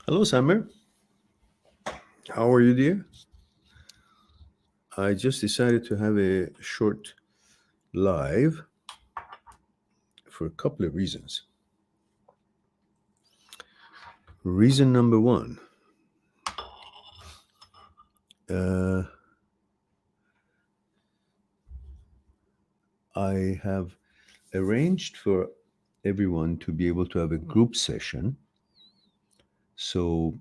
Hello, Summer. How are you, dear? I just decided to have a short live for a couple of reasons. Reason number one, uh, I have arranged for everyone to be able to have a group session. So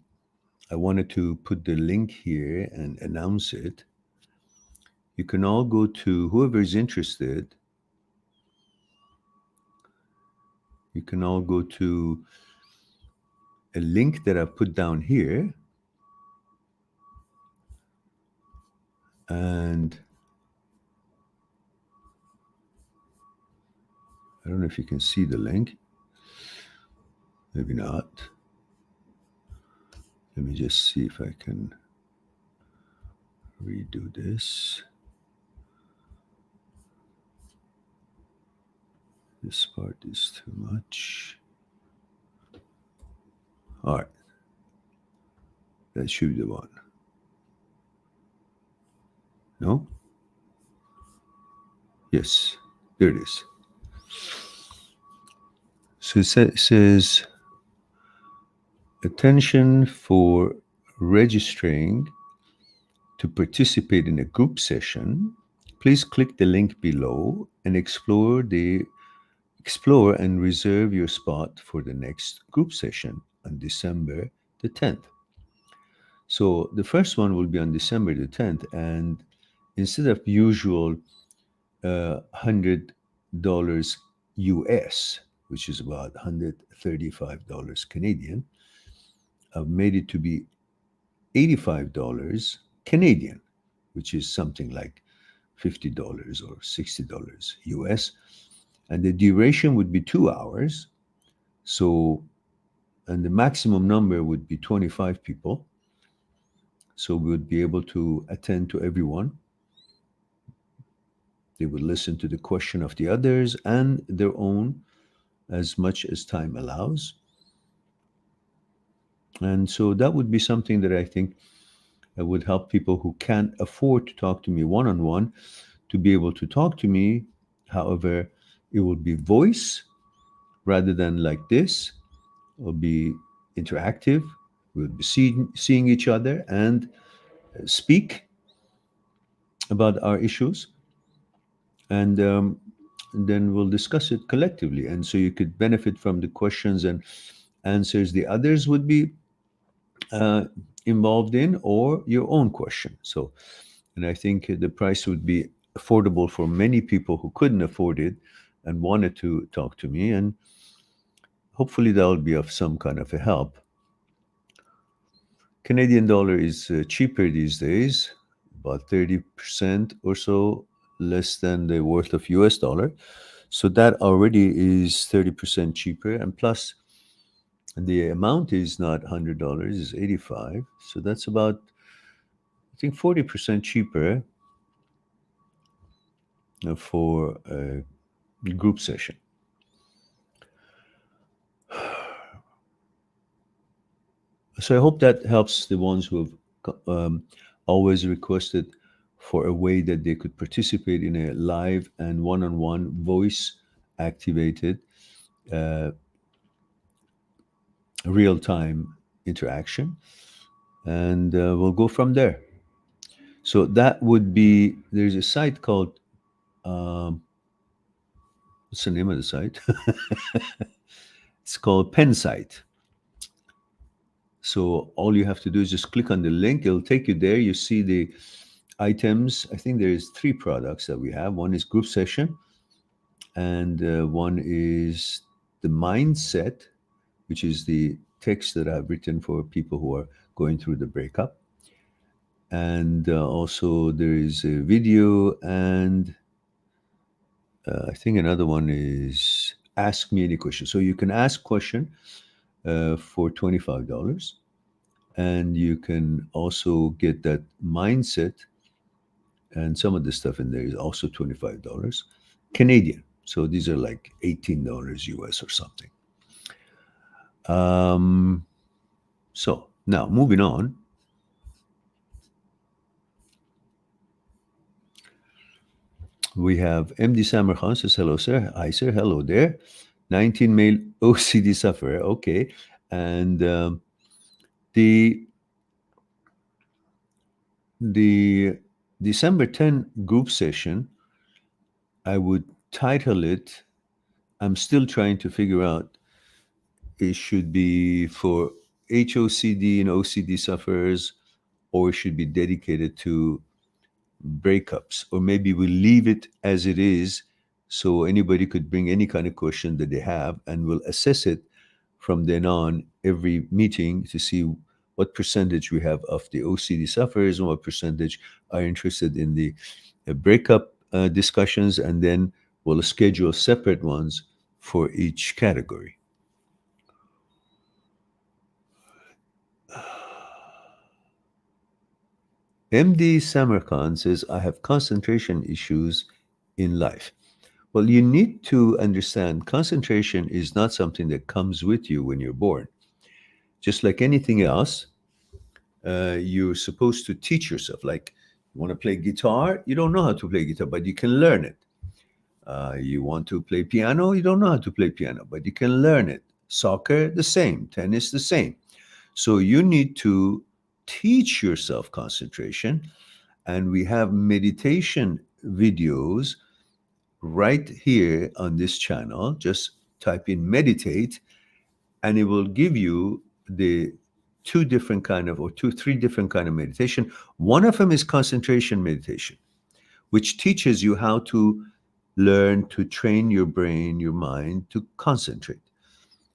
I wanted to put the link here and announce it. You can all go to whoever is interested. You can all go to a link that I put down here, and I don't know if you can see the link. Maybe not. Let me just see if I can redo this. This part is too much. All right. That should be the one. No? Yes. There it is. So it says attention for registering to participate in a group session. Please click the link below and explore and reserve your spot for the next group session on December the 10th. So the first one will be on December the 10th, and instead of usual $100 US, which is about $135 Canadian, I've made it to be $85 Canadian, which is something like $50 or $60 US. And the duration would be 2 hours. So, and the maximum number would be 25 people. So we would be able to attend to everyone. They would listen to the question of the others and their own as much as time allows. And so that would be something that I think would help people who can't afford to talk to me one on one to be able to talk to me. However, it will be voice rather than like this. It will be interactive. We'll be seeing each other and speak about our issues. And then we'll discuss it collectively. And so you could benefit from the questions and answers the others would be uh, involved in, or your own question. So, and I think the price would be affordable for many people who couldn't afford it and wanted to talk to me. And hopefully that will be of some kind of a help. Canadian dollar is cheaper these days, about 30% or so less than the worth of US dollar. So that already is 30% cheaper. And plus, the amount is not $100, is 85. So that's about, I think, 40% cheaper for a group session. So I hope that helps the ones who have always requested for a way that they could participate in a live and one-on-one voice activated uh, real-time interaction, and we'll go from there. So that would be, there's a site called what's the name of the site? It's called Pensite. So all you have to do is just click on the link. It'll take you there. You see the items. I think there's 3 products that we have. One is group session, and one is the mindset, which is the text that I've written for people who are going through the breakup. And also there is a video, and I think another one is ask me any question. So you can ask question for $25, and you can also get that mindset, and some of the stuff in there is also $25 Canadian. So these are like $18 US or something. Um, So now moving on, we have MD Samar Khan says, hello, sir. Hi, sir. Hello there. 19 male OCD sufferer. Okay. And the the December 10 group session, I would title it, I'm still trying to figure out, it should be for HOCD and OCD sufferers, or it should be dedicated to breakups, or maybe we leave it as it is so anybody could bring any kind of question that they have and we'll assess it from then on every meeting to see what percentage we have of the OCD sufferers and what percentage are interested in the breakup discussions, and then we'll schedule separate ones for each category. MD Samarkand says, I have concentration issues in life. Well, you need to understand concentration is not something that comes with you when you're born. Just like anything else, you're supposed to teach yourself. Like, you want to play guitar, you don't know how to play guitar, but you can learn it. You want to play piano, you don't know how to play piano, but you can learn it. Soccer, the same. Tennis, the same. So you need to teach yourself concentration. And we have meditation videos right here on this channel. Just type in meditate, and it will give you the three different kind of meditation. One of them is concentration meditation, which teaches you how to learn to train your brain, your mind to concentrate.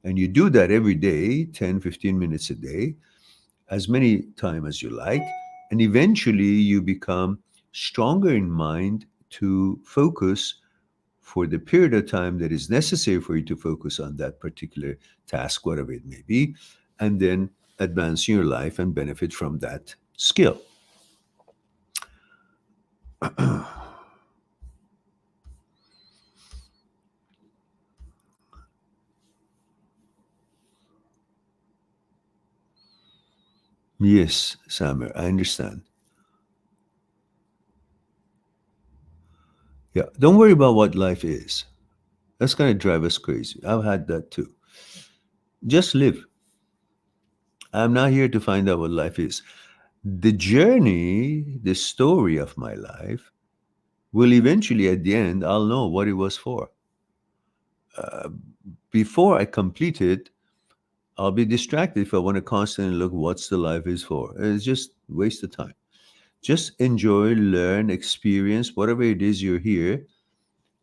And you do that every day, 10, 15 minutes a day, as many times as you like. And eventually you become stronger in mind to focus for the period of time that is necessary for you to focus on that particular task, whatever it may be, and then advance your life and benefit from that skill. Yes, Samer, I understand. Yeah, don't worry about what life is. That's going to drive us crazy. I've had that too. Just live. I'm not here to find out what life is. The journey, the story of my life, will eventually, at the end, I'll know what it was for. Before I complete it, I'll be distracted if I want to constantly look what's the life is for. It's just waste of time. Just enjoy, learn, experience whatever it is you're here,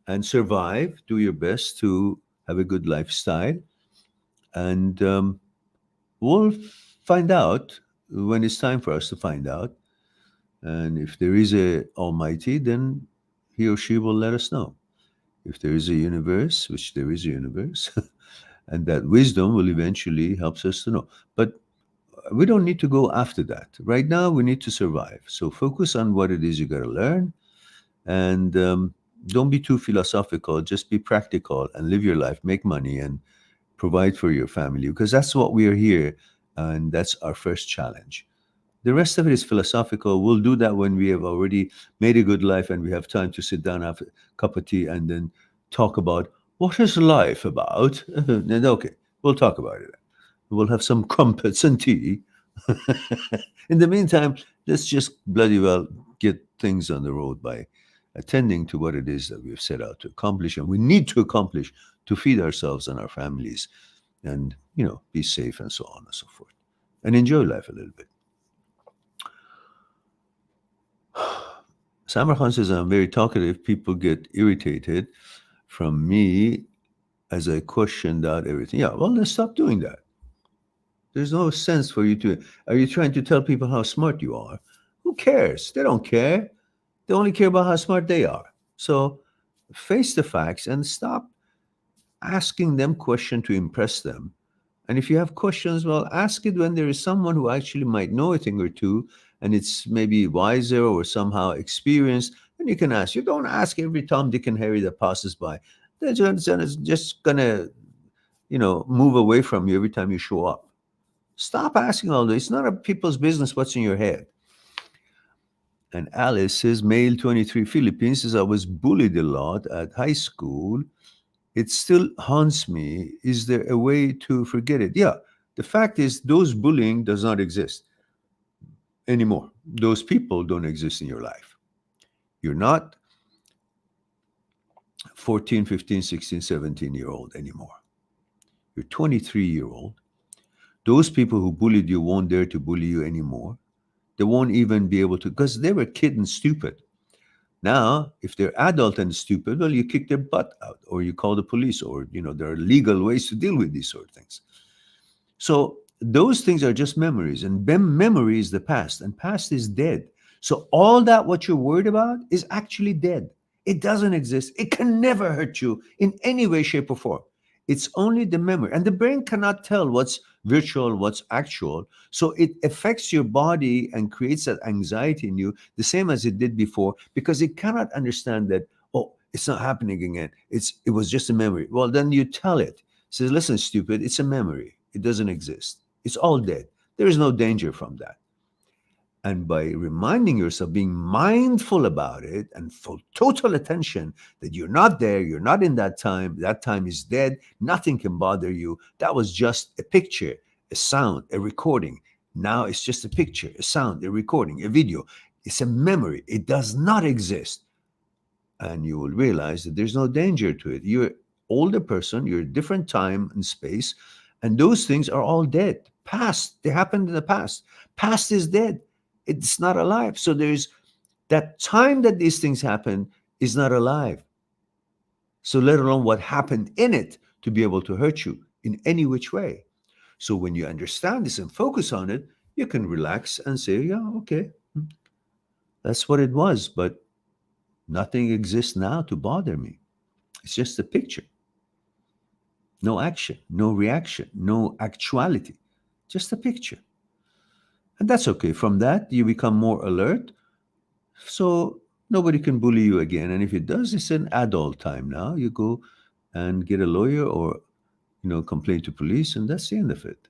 and survive. Do your best to have a good lifestyle, and we'll find out when it's time for us to find out. And if there is a Almighty, then he or she will let us know. If there is a universe, which there is a universe, and that wisdom will eventually help us to know. But we don't need to go after that. Right now, we need to survive. So focus on what it is you got to learn, and don't be too philosophical. Just be practical and live your life, make money, and provide for your family, because that's what we are here, and that's our first challenge. The rest of it is philosophical. We'll do that when we have already made a good life and we have time to sit down, have a cup of tea, and then talk about what is life about. Then okay, we'll talk about it. We'll have some crumpets and tea. In the meantime, let's just bloody well get things on the road by attending to what it is that we've set out to accomplish and we need to accomplish to feed ourselves and our families and, be safe and so on and so forth. And enjoy life a little bit. Samar Khan says, I'm very talkative. People get irritated from me as I questioned out everything. Yeah, well, let's stop doing that. There's no sense for you to. Are you trying to tell people how smart you are? Who cares? They don't care. They only care about how smart they are. So face the facts and stop asking them questions to impress them. And if you have questions, well, ask it when there is someone who actually might know a thing or two, and it's maybe wiser or somehow experienced, then you can ask. You don't ask every Tom, Dick, and Harry that passes by. They're just gonna, move away from you every time you show up. Stop asking all this. It's not a people's business what's in your head. And Alice says, male 23 Philippines, says, I was bullied a lot at high school. It still haunts me. Is there a way to forget it? Yeah. The fact is, those bullying does not exist anymore. Those people don't exist in your life. You're not 14, 15, 16, 17-year-old anymore. You're 23-year-old. Those people who bullied you won't dare to bully you anymore. They won't even be able to, because they were kid and stupid. Now, if they're adult and stupid, well, you kick their butt out, or you call the police, or there are legal ways to deal with these sort of things. So those things are just memories, and memory is the past, and past is dead. So all that what you're worried about is actually dead. It doesn't exist. It can never hurt you in any way, shape, or form. It's only the memory, and the brain cannot tell what's virtual, what's actual. So it affects your body and creates that anxiety in you, the same as it did before, because it cannot understand that, oh, it's not happening again. It was just a memory. Well, then you tell it. It says, listen, stupid, it's a memory. It doesn't exist. It's all dead. There is no danger from that. And by reminding yourself, being mindful about it and full total attention that you're not there, you're not in that time is dead, nothing can bother you. That was just a picture, a sound, a recording. Now it's just a picture, a sound, a recording, a video. It's a memory. It does not exist. And you will realize that there's no danger to it. You're an older person, you're a different time and space, and those things are all dead. Past, they happened in the past. Past is dead. It's not alive. So there's that time that these things happen is not alive. So let alone what happened in it to be able to hurt you in any which way. So when you understand this and focus on it, you can relax and say, yeah, okay, that's what it was, but nothing exists now to bother me. It's just a picture. No action, no reaction, no actuality, just a picture. And that's okay. From that, you become more alert. So nobody can bully you again. And if it does, it's an adult time now. You go and get a lawyer or, complain to police, and that's the end of it.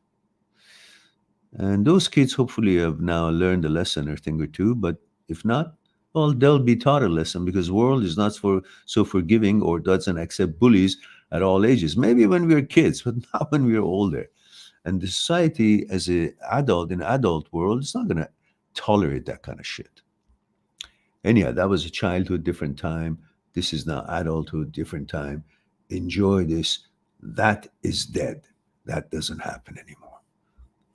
And those kids hopefully have now learned a lesson or thing or two. But if not, well, they'll be taught a lesson, because the world is not so forgiving or doesn't accept bullies at all ages. Maybe when we were kids, but not when we were older. And the society as an adult in an adult world is not going to tolerate that kind of shit. Anyhow, that was a childhood, different time. This is now adulthood, different time. Enjoy this. That is dead. That doesn't happen anymore.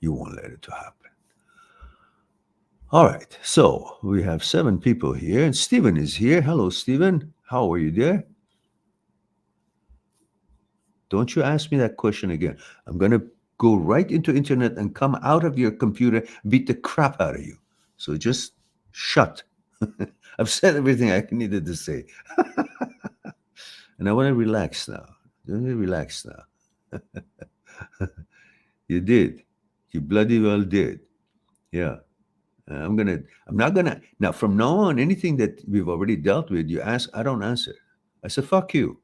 You won't let it to happen. All right. So we have 7 people here, and Stephen is here. Hello, Stephen. How are you there? Don't you ask me that question again. I'm going to go right into internet and come out of your computer, beat the crap out of you. So just shut. I've said everything I needed to say. And I want to relax now. Let me relax now. You did. You bloody well did. Yeah. I'm not gonna now from now on, anything that we've already dealt with, you ask, I don't answer. I say, fuck you.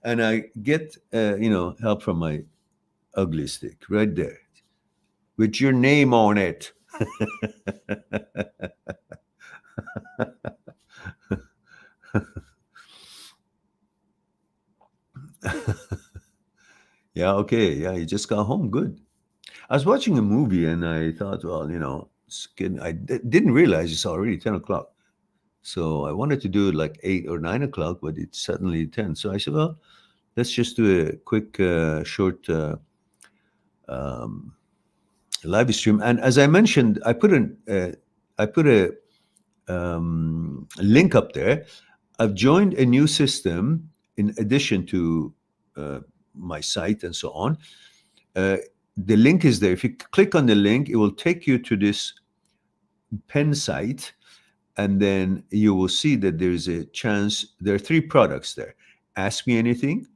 And I get help from my ugly stick right there with your name on it. Yeah, okay. Yeah, you just got home. Good. I was watching a movie and I thought, well, didn't realize it's already 10 o'clock. So I wanted to do it like 8 or 9 o'clock, but it's suddenly 10. So I said, well, let's just do a quick, short live stream. And as I mentioned, I put a link up there. I've joined a new system in addition to my site and so on. The link is there. If you click on the link, it will take you to this pen site, and then you will see that there's a chance. There are 3 products there. Ask Me Anything,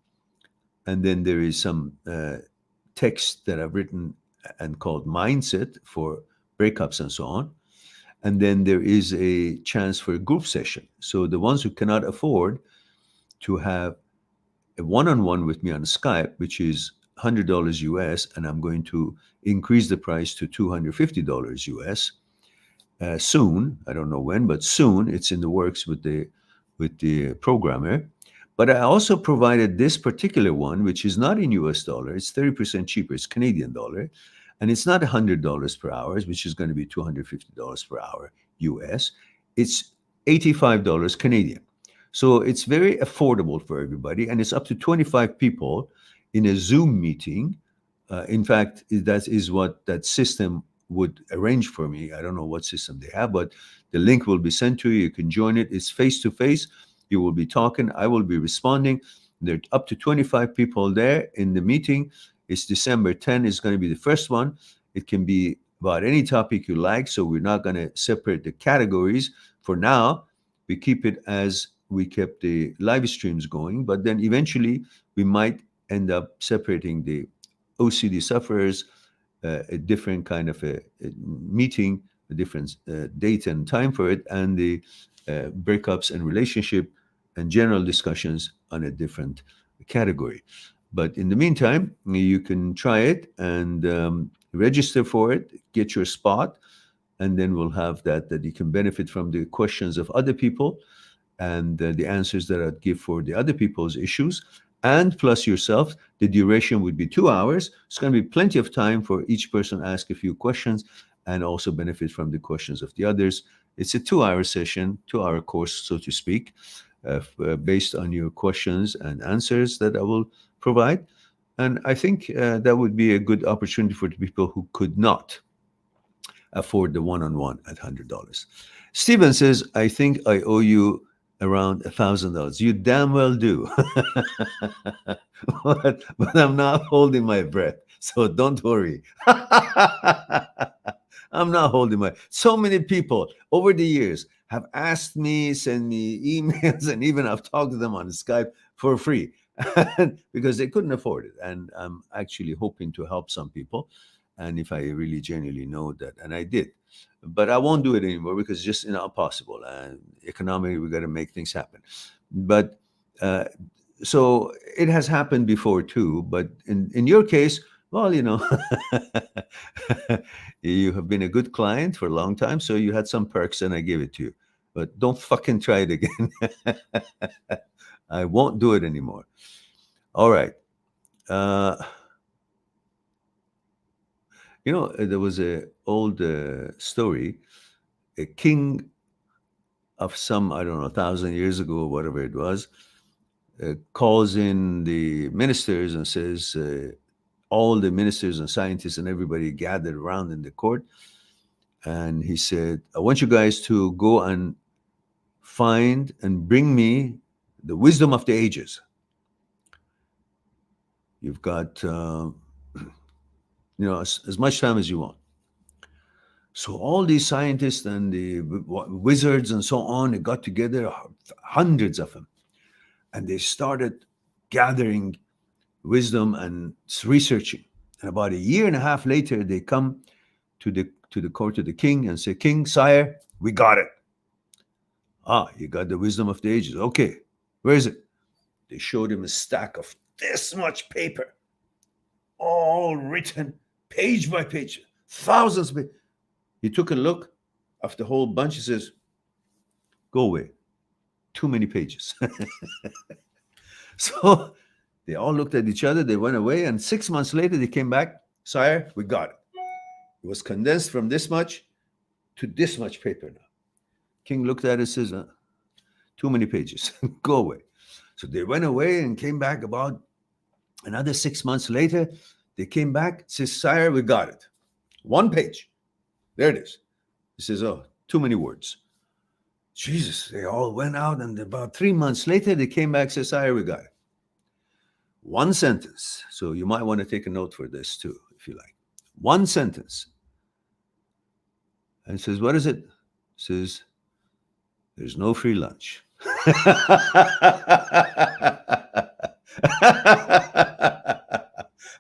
and then there is some text that I've written and called Mindset for breakups and so on. And then there is a chance for a group session. So the ones who cannot afford to have a one-on-one with me on Skype, which is $100 US, and I'm going to increase the price to $250 US soon. I don't know when, but soon. It's in the works with the programmer. But I also provided this particular one, which is not in US dollar. It's 30% cheaper. It's Canadian dollar. And it's not $100 per hour, which is going to be $250 per hour US. It's $85 Canadian. So it's very affordable for everybody. And it's up to 25 people in a Zoom meeting. In fact, that is what that system would arrange for me. I don't know what system they have, but the link will be sent to you. You can join it. It's face to face. You will be talking. I will be responding. There are up to 25 people there in the meeting. It's December 10. It's going to be the first one. It can be about any topic you like. So we're not going to separate the categories. For now, we keep it as we kept the live streams going. But then eventually we might end up separating the OCD sufferers, a different kind of a meeting, a different date and time for it, and the breakups and relationship and general discussions on a different category. But in the meantime, you can try it and register for it, get your spot, and then we'll have that you can benefit from the questions of other people and the answers that I'd give for the other people's issues. And plus yourself, the duration would be 2 hours. It's going to be plenty of time for each person to ask a few questions and also benefit from the questions of the others. It's a 2-hour session, 2-hour course, so to speak, based on your questions and answers that I will provide. And I think that would be a good opportunity for the people who could not afford the one-on-one at $100. Stephen says, I think I owe you around $1,000. You damn well do. but I'm not holding my breath, so don't worry. I'm not holding my. So many people over the years have asked me, send me emails, and even I've talked to them on Skype for free because they couldn't afford it. And I'm actually hoping to help some people. And if I really genuinely know that, and I did, but I won't do it anymore because it's just not possible. And economically, we got to make things happen. But so it has happened before too. But in your case, well, you know, you have been a good client for a long time, so you had some perks, and I gave it to you. But don't fucking try it again. I won't do it anymore. All right. You know, there was an old story. A king of some, I don't know, 1,000 years ago, or whatever it was, calls in the ministers and says, all the ministers and scientists and everybody gathered around in the court. And he said, I want you guys to go and find and bring me the wisdom of the ages. You've got, as much time as you want. So all these scientists and the wizards and so on, they got together, hundreds of them, and they started gathering wisdom and researching. And about 1.5 years later, they come to the court of the king and say, King, sire, we got it. Ah, you got the wisdom of the ages. Okay, where is it? They showed him a stack of this much paper, all written page by page, thousands of pages. He took a look of the whole bunch. He says, go away. Too many pages. So they all looked at each other. They went away. And 6 months later, they came back. Sire, we got it. It was condensed from this much to this much paper now. King looked at it and says, too many pages. Go away. So they went away and came back about another 6 months later. They came back, says, sire, we got it. 1 page. There it is. He says, oh, too many words. Jesus, they all went out, and about 3 months later, they came back, says, sire, we got it. 1 sentence. So you might want to take a note for this too, if you like. 1 sentence. And says, what is it? Says, there's no free lunch.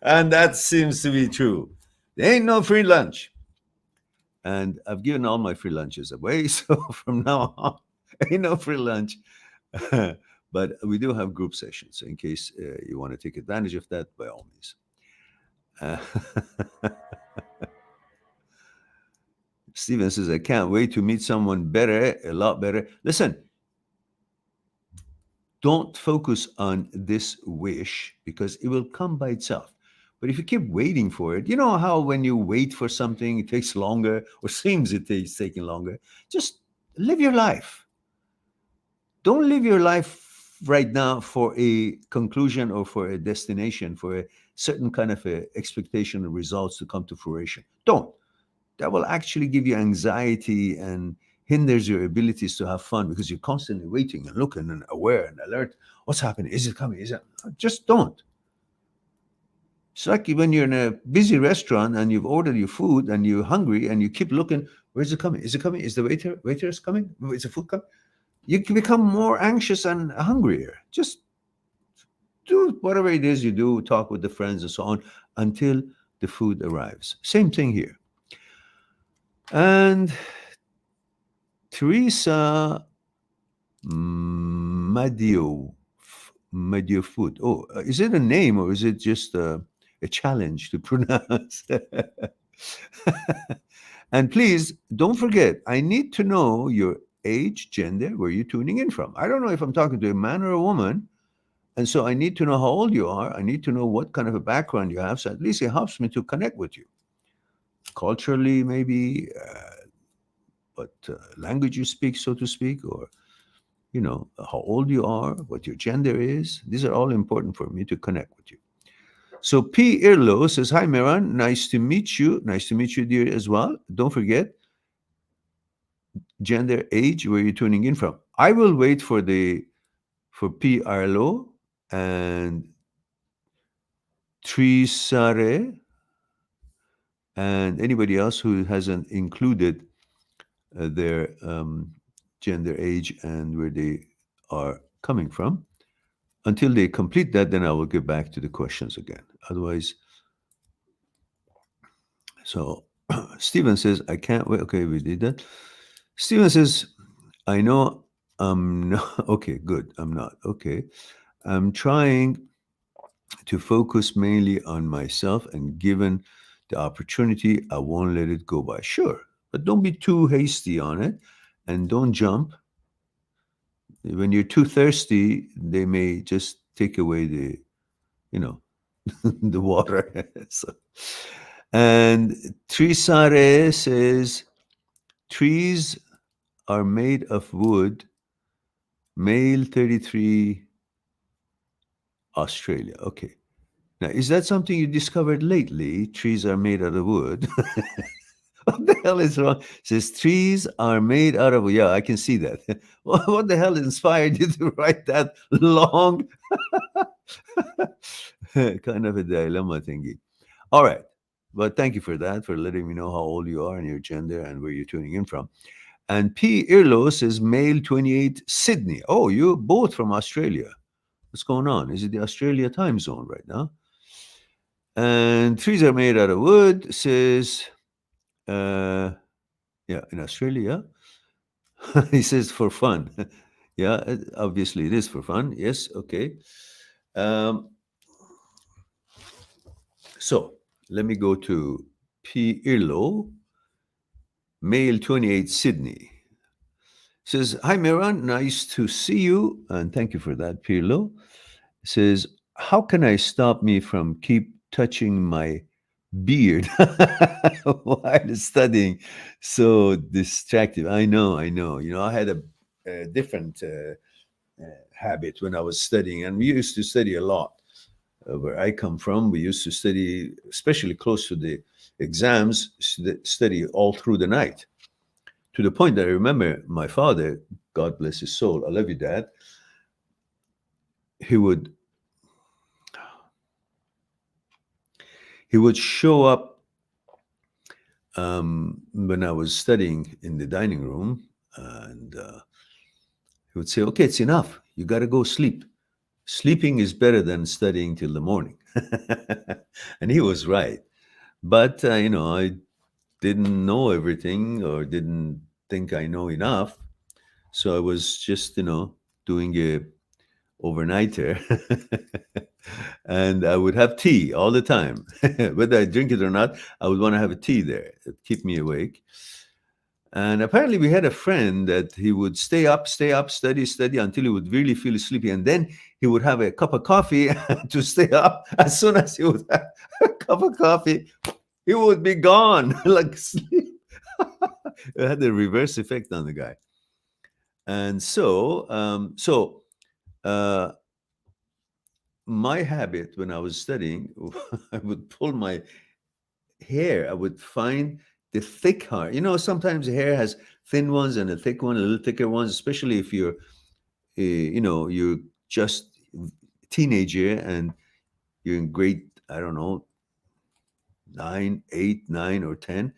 And that seems to be true. There ain't no free lunch. And I've given all my free lunches away. So from now on, ain't no free lunch. But we do have group sessions. So in case you want to take advantage of that, by all means. Uh, Steven says, I can't wait to meet someone better, a lot better. Listen, don't focus on this wish because it will come by itself. But if you keep waiting for it, you know how when you wait for something, it takes longer or seems it is taking longer? Just live your life. Don't live your life right now for a conclusion or for a destination, for a certain kind of a expectation of results to come to fruition. Don't. That will actually give you anxiety and hinders your abilities to have fun because you're constantly waiting and looking and aware and alert. What's happening? Is it coming? Is it? Just don't. It's like when you're in a busy restaurant and you've ordered your food and you're hungry and you keep looking. Where's it coming? Is it coming? Is the waiter's coming? Is the food coming? You can become more anxious and hungrier. Just do whatever it is you do, talk with the friends and so on until the food arrives. Same thing here. And Teresa Madio Food. Oh, is it a name or is it just a challenge to pronounce? And please don't forget, I need to know your age, gender, where you're tuning in from. I don't know if I'm talking to a man or a woman. And so I need to know how old you are. I need to know what kind of a background you have. So at least it helps me to connect with you. Culturally, maybe, what language you speak, so to speak, or how old you are, what your gender is. These are all important for me to connect with you. So P. Irlo says, hi, Miran. Nice to meet you. Nice to meet you, dear, as well. Don't forget, gender, age, where you're tuning in from. I will wait for P. Arlo and Trisare and anybody else who hasn't included their gender, age, and where they are coming from. Until they complete that, then I will get back to the questions again. Otherwise, so Stephen says, I can't wait. Okay, we did that. Stephen says, I know I'm not. Okay, good. I'm not. Okay. I'm trying to focus mainly on myself, and given the opportunity, I won't let it go by. Sure. But don't be too hasty on it and don't jump. When you're too thirsty, they may just take away the the water. So, and Trisare says, trees are made of wood, male 33, Australia. Okay. Now, is that something you discovered lately? Trees are made out of wood. What the hell is wrong? It says trees are made out of, yeah, I can see that. What the hell inspired you to write that long kind of a dilemma thingy? All right. But thank you for that, for letting me know how old you are and your gender and where you're tuning in from. And P. Irlo says male 28, Sydney. Oh, you're both from Australia. What's going on? Is it the Australia time zone right now? And trees are made out of wood, says, yeah, in Australia. He says for fun. Yeah, obviously it is for fun. Yes, okay. So let me go to P. Irlo, male 28, Sydney. Says, hi, Miran, nice to see you. And thank you for that, Pirlo. Says, how can I stop me from keep touching my beard while studying? So distracted. I know. I had a different habit when I was studying, and we used to study a lot. Where I come from, we used to study, especially close to the exams, study all through the night. To the point that I remember my father, God bless his soul, I love you, Dad. He would show up when I was studying in the dining room, and he would say, "Okay, it's enough. You got to go sleep. Sleeping is better than studying till the morning." And he was right. But I didn't know everything or didn't think I know enough, so I was just doing overnighter. And I would have tea all the time. Whether I drink it or not, I would want to have a tea there. It'd keep me awake. And apparently, we had a friend that he would stay up, study until he would really feel sleepy. And then he would have a cup of coffee to stay up. As soon as he would have a cup of coffee, he would be gone like sleep. It had a reverse effect on the guy. And uh, my habit when I was studying, I would pull my hair. I would find the thick hair. Sometimes the hair has thin ones and a thick one, a little thicker ones, especially if you're just teenager and you're in grade, I don't know, 9, 8, 9, or 10,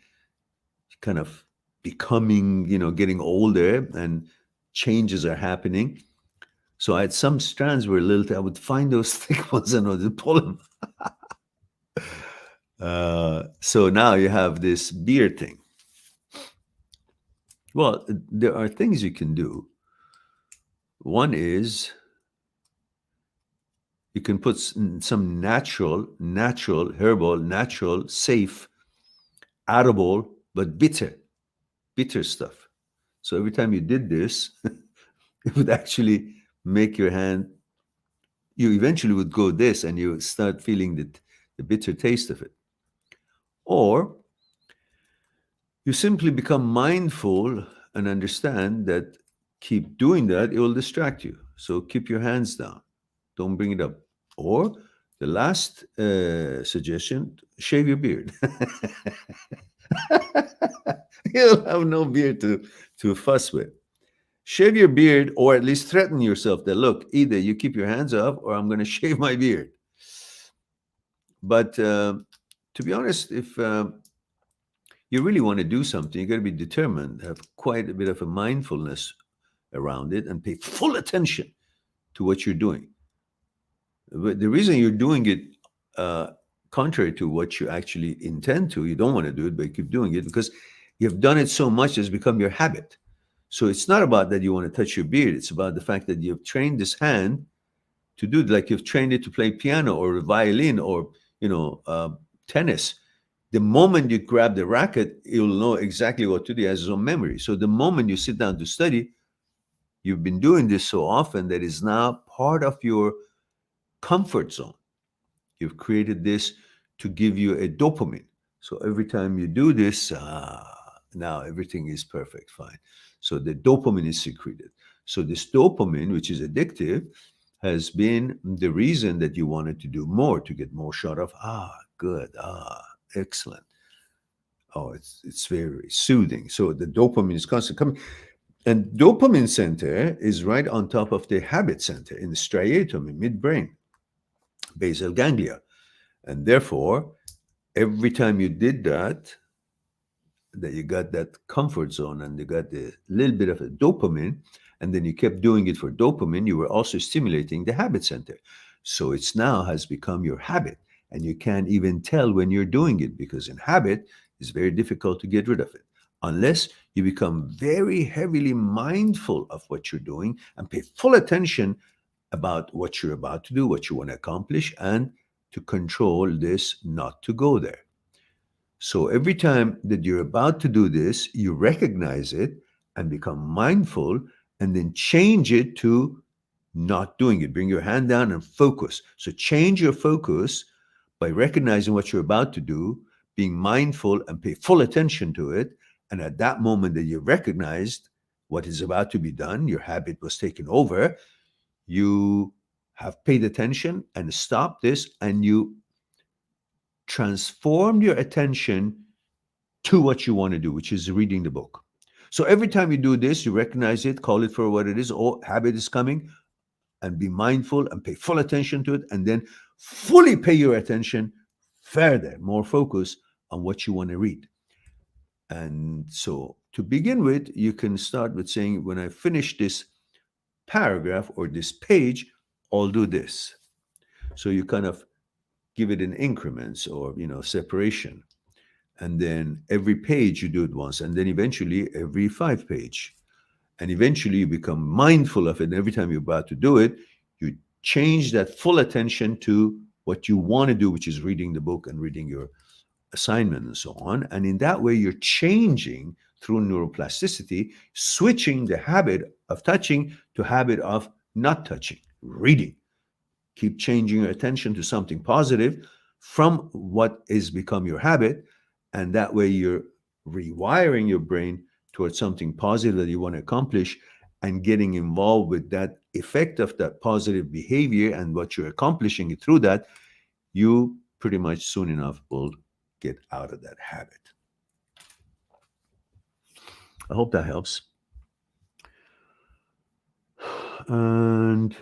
kind of becoming, getting older and changes are happening. So I had some strands were a little, I would find those thick ones and I would pull them. So now you have this beard thing. Well, there are things you can do. One is you can put some natural, herbal, natural, safe, edible, but bitter stuff. So every time you did this, it would actually make your hand, you eventually would go this and you start feeling the bitter taste of it. Or you simply become mindful and understand that keep doing that, it will distract you. So keep your hands down. Don't bring it up. Or the last suggestion, shave your beard. You'll have no beard to fuss with. Shave your beard, or at least threaten yourself that, look, either you keep your hands off or I'm going to shave my beard. But to be honest, if you really want to do something, you got to be determined, have quite a bit of a mindfulness around it, and pay full attention to what you're doing. But the reason you're doing it contrary to what you actually intend to, you don't want to do it, but you keep doing it because you've done it so much, it's become your habit. So it's not about that you want to touch your beard. It's about the fact that you've trained this hand to do it, like you've trained it to play piano or violin or tennis. The moment you grab the racket, you'll know exactly what to do. It has its own memory. So the moment you sit down to study, you've been doing this so often that it's now part of your comfort zone. You've created this to give you a dopamine. So every time you do this, now everything is perfect, fine. So the dopamine is secreted. So this dopamine, which is addictive, has been the reason that you wanted to do more, to get more shot of, good, excellent. Oh, it's very soothing. So the dopamine is constantly coming. And dopamine center is right on top of the habit center in the striatum in midbrain, basal ganglia. And therefore, every time you did that you got that comfort zone and you got a little bit of a dopamine, and then you kept doing it for dopamine, you were also stimulating the habit center. So it's now has become your habit, and you can't even tell when you're doing it, because in habit, it's very difficult to get rid of it unless you become very heavily mindful of what you're doing and pay full attention about what you're about to do, what you want to accomplish, and to control this not to go there. So every time that you're about to do this, you recognize it and become mindful, and then change it to not doing it. Bring your hand down and focus. So change your focus by recognizing what you're about to do, being mindful and pay full attention to it. And at that moment that you recognized what is about to be done, your habit was taken over, you have paid attention and stopped this, and you transformed your attention to what you want to do, which is reading the book. So every time you do this, you recognize it, call it for what it is. Oh, habit is coming, and be mindful and pay full attention to it, and then fully pay your attention further, more focus on what you want to read. And so to begin with, you can start with saying, when I finish this paragraph or this page, I'll do this. So you kind of give it in increments or, separation. And then every page you do it once, and then eventually every 5 page. And eventually you become mindful of it. And every time you're about to do it, You change that full attention to what you want to do, which is reading the book and reading your assignment and so on. And in that way, you're changing through neuroplasticity, switching the habit of touching to habit of not touching, reading. Keep changing your attention to something positive from what is become your habit. And that way you're rewiring your brain towards something positive that you want to accomplish and getting involved with that effect of that positive behavior and what you're accomplishing through that, you pretty much soon enough will get out of that habit. I hope that helps. And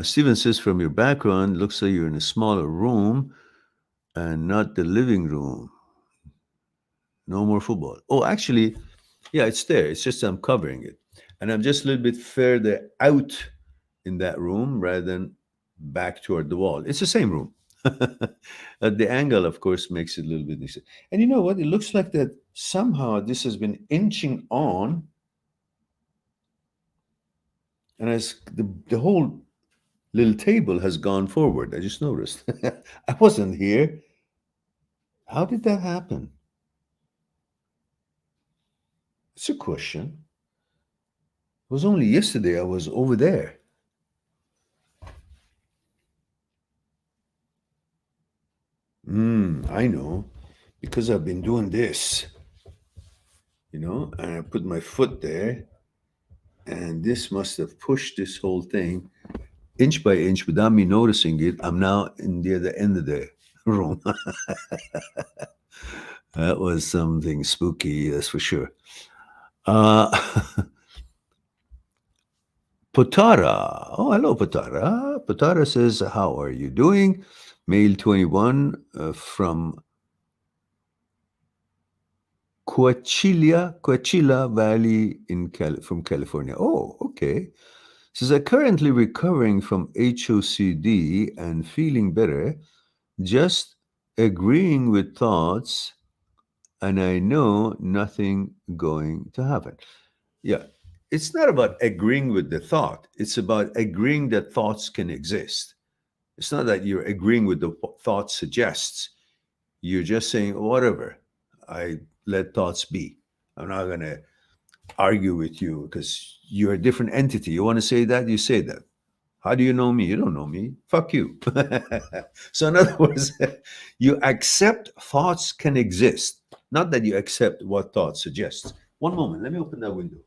Steven says, from your background, looks like you're in a smaller room and not the living room. No more football. Oh, actually, yeah, it's there. It's just I'm covering it. And I'm just a little bit further out in that room rather than back toward the wall. It's the same room. The angle, of course, makes it a little bit different. And you know what? It looks like that somehow this has been inching on. And as the whole little table has gone forward. I just noticed. I wasn't here. How did that happen? It's a question. It was only yesterday I was over there. I know. Because I've been doing this, and I put my foot there, and this must have pushed this whole thing inch by inch without me noticing it. I'm now near the end of the room. That was something spooky, that's for sure. Potara. Oh, hello, Potara. Potara says, how are you doing? Male 21 from Coachella Valley from California. Oh, okay. Says, I'm currently recovering from HOCD and feeling better, just agreeing with thoughts, and I know nothing going to happen. Yeah. It's not about agreeing with the thought. It's about agreeing that thoughts can exist. It's not that you're agreeing with the thought suggests. You're just saying, whatever, I let thoughts be. I'm not going to argue with you because you're a different entity. You want to say that? You say that. How do you know me? You don't know me. Fuck you. So, in other words, you accept thoughts can exist, not that you accept what thought suggests. One moment, let me open that window.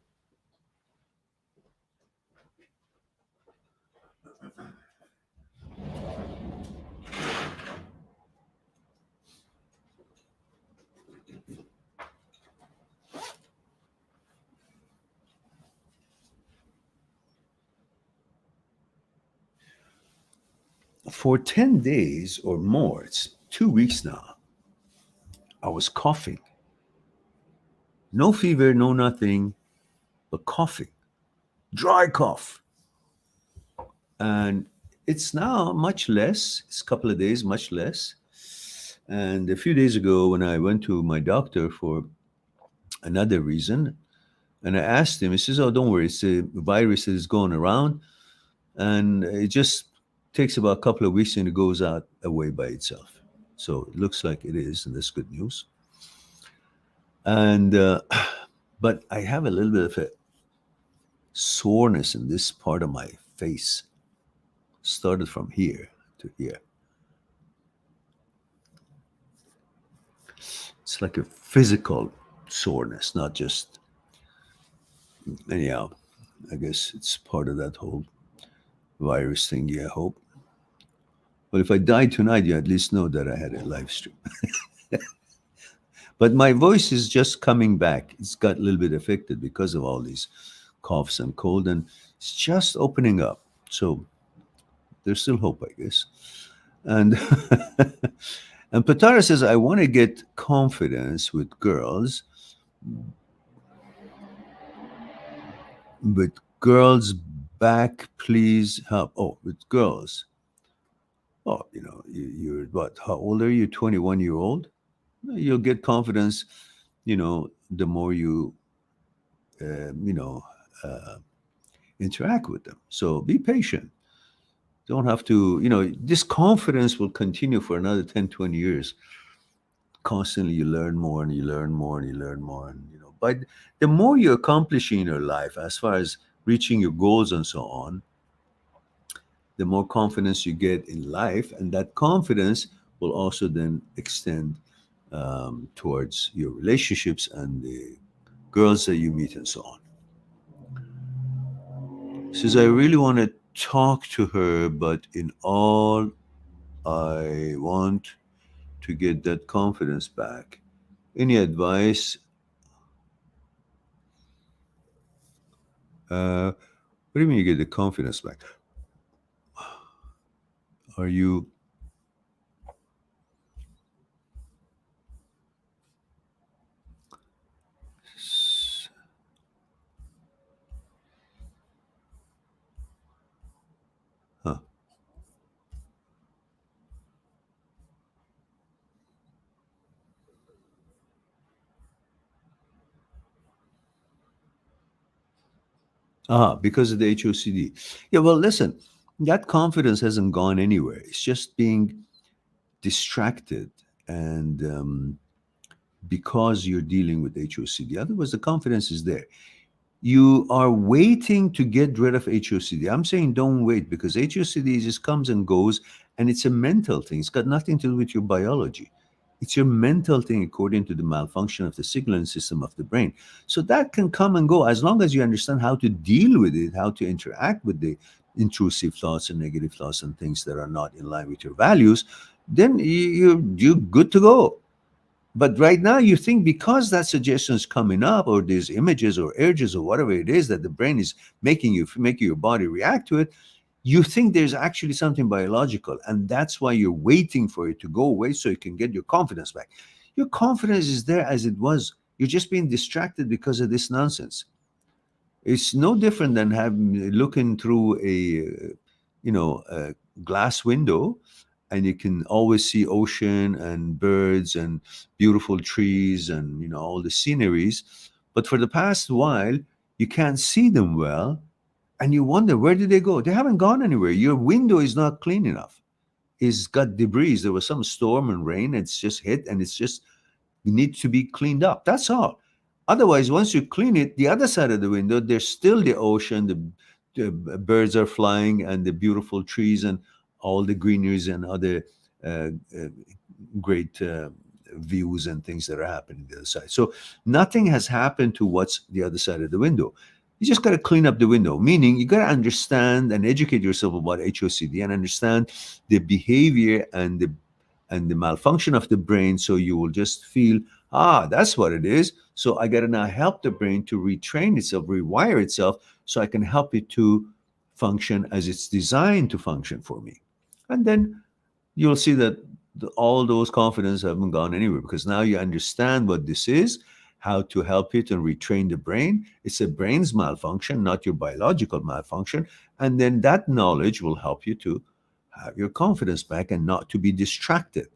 For 10 days or more, it's 2 weeks now, I was coughing. No fever, no nothing, but coughing. Dry cough. And it's now much less. It's a couple of days, much less. And a few days ago, when I went to my doctor for another reason, and I asked him, he says, oh, don't worry, it's a virus that is going around, and it just takes about a couple of weeks and it goes out away by itself. So it looks like it is, and that's good news. And but I have a little bit of a soreness in this part of my face. Started from here to here. It's like a physical soreness, not just. Anyhow, I guess it's part of that whole virus thingy, I hope. But if I die tonight, you at least know that I had a live stream. But my voice is just coming back. It's got a little bit affected because of all these coughs and cold, and it's just opening up. So there's still hope, I guess. And and Patara says, I want to get confidence with girls, but girls back, please help. Oh, with girls. Oh, you're what? How old are you? 21-year old? You'll get confidence, the more you, uh, you know, uh, interact with them. So be patient. Don't have to, this confidence will continue for another 10, 20 years. Constantly you learn more and you learn more and you learn more. And, but the more you accomplish in your life, as far as reaching your goals and so on, the more confidence you get in life. And that confidence will also then extend towards your relationships and the girls that you meet and so on. Says, I really want to talk to her, but in all, I want to get that confidence back. Any advice? What do you mean you get the confidence back? Are you? Huh. Because of the HOCD. Yeah, well, listen, that confidence hasn't gone anywhere. It's just being distracted and because you're dealing with HOCD. Otherwise, the confidence is there. You are waiting to get rid of HOCD. I'm saying don't wait because HOCD just comes and goes and it's a mental thing. It's got nothing to do with your biology. It's your mental thing according to the malfunction of the signaling system of the brain. So that can come and go as long as you understand how to deal with it, how to interact with the intrusive thoughts and negative thoughts and things that are not in line with your values, then you're good to go. But right now, you think because that suggestion is coming up, or these images or urges or whatever it is that the brain is making your body react to it, you think there's actually something biological, and that's why you're waiting for it to go away so you can get your confidence back. Your confidence is there as it was. You're just being distracted because of this nonsense. It's no different than having looking through a glass window, and you can always see ocean and birds and beautiful trees and all the sceneries. But for the past while, you can't see them well, and you wonder where did they go? They haven't gone anywhere. Your window is not clean enough. It's got debris. There was some storm and rain. It's just hit, and it's just need to be cleaned up. That's all. Otherwise, once you clean it, the other side of the window, there's still the ocean, the birds are flying, and the beautiful trees, and all the greeneries and other uh, uh, great views and things that are happening on the other side. So nothing has happened to what's the other side of the window. You just got to clean up the window, meaning you got to understand and educate yourself about HOCD and understand the behavior and the malfunction of the brain. So you will just feel, that's what it is. So I got to now help the brain to retrain itself, rewire itself, so I can help it to function as it's designed to function for me. And then you'll see that all those confidence haven't gone anywhere because now you understand what this is, how to help it and retrain the brain. It's a brain's malfunction, not your biological malfunction. And then that knowledge will help you to have your confidence back and not to be distracted.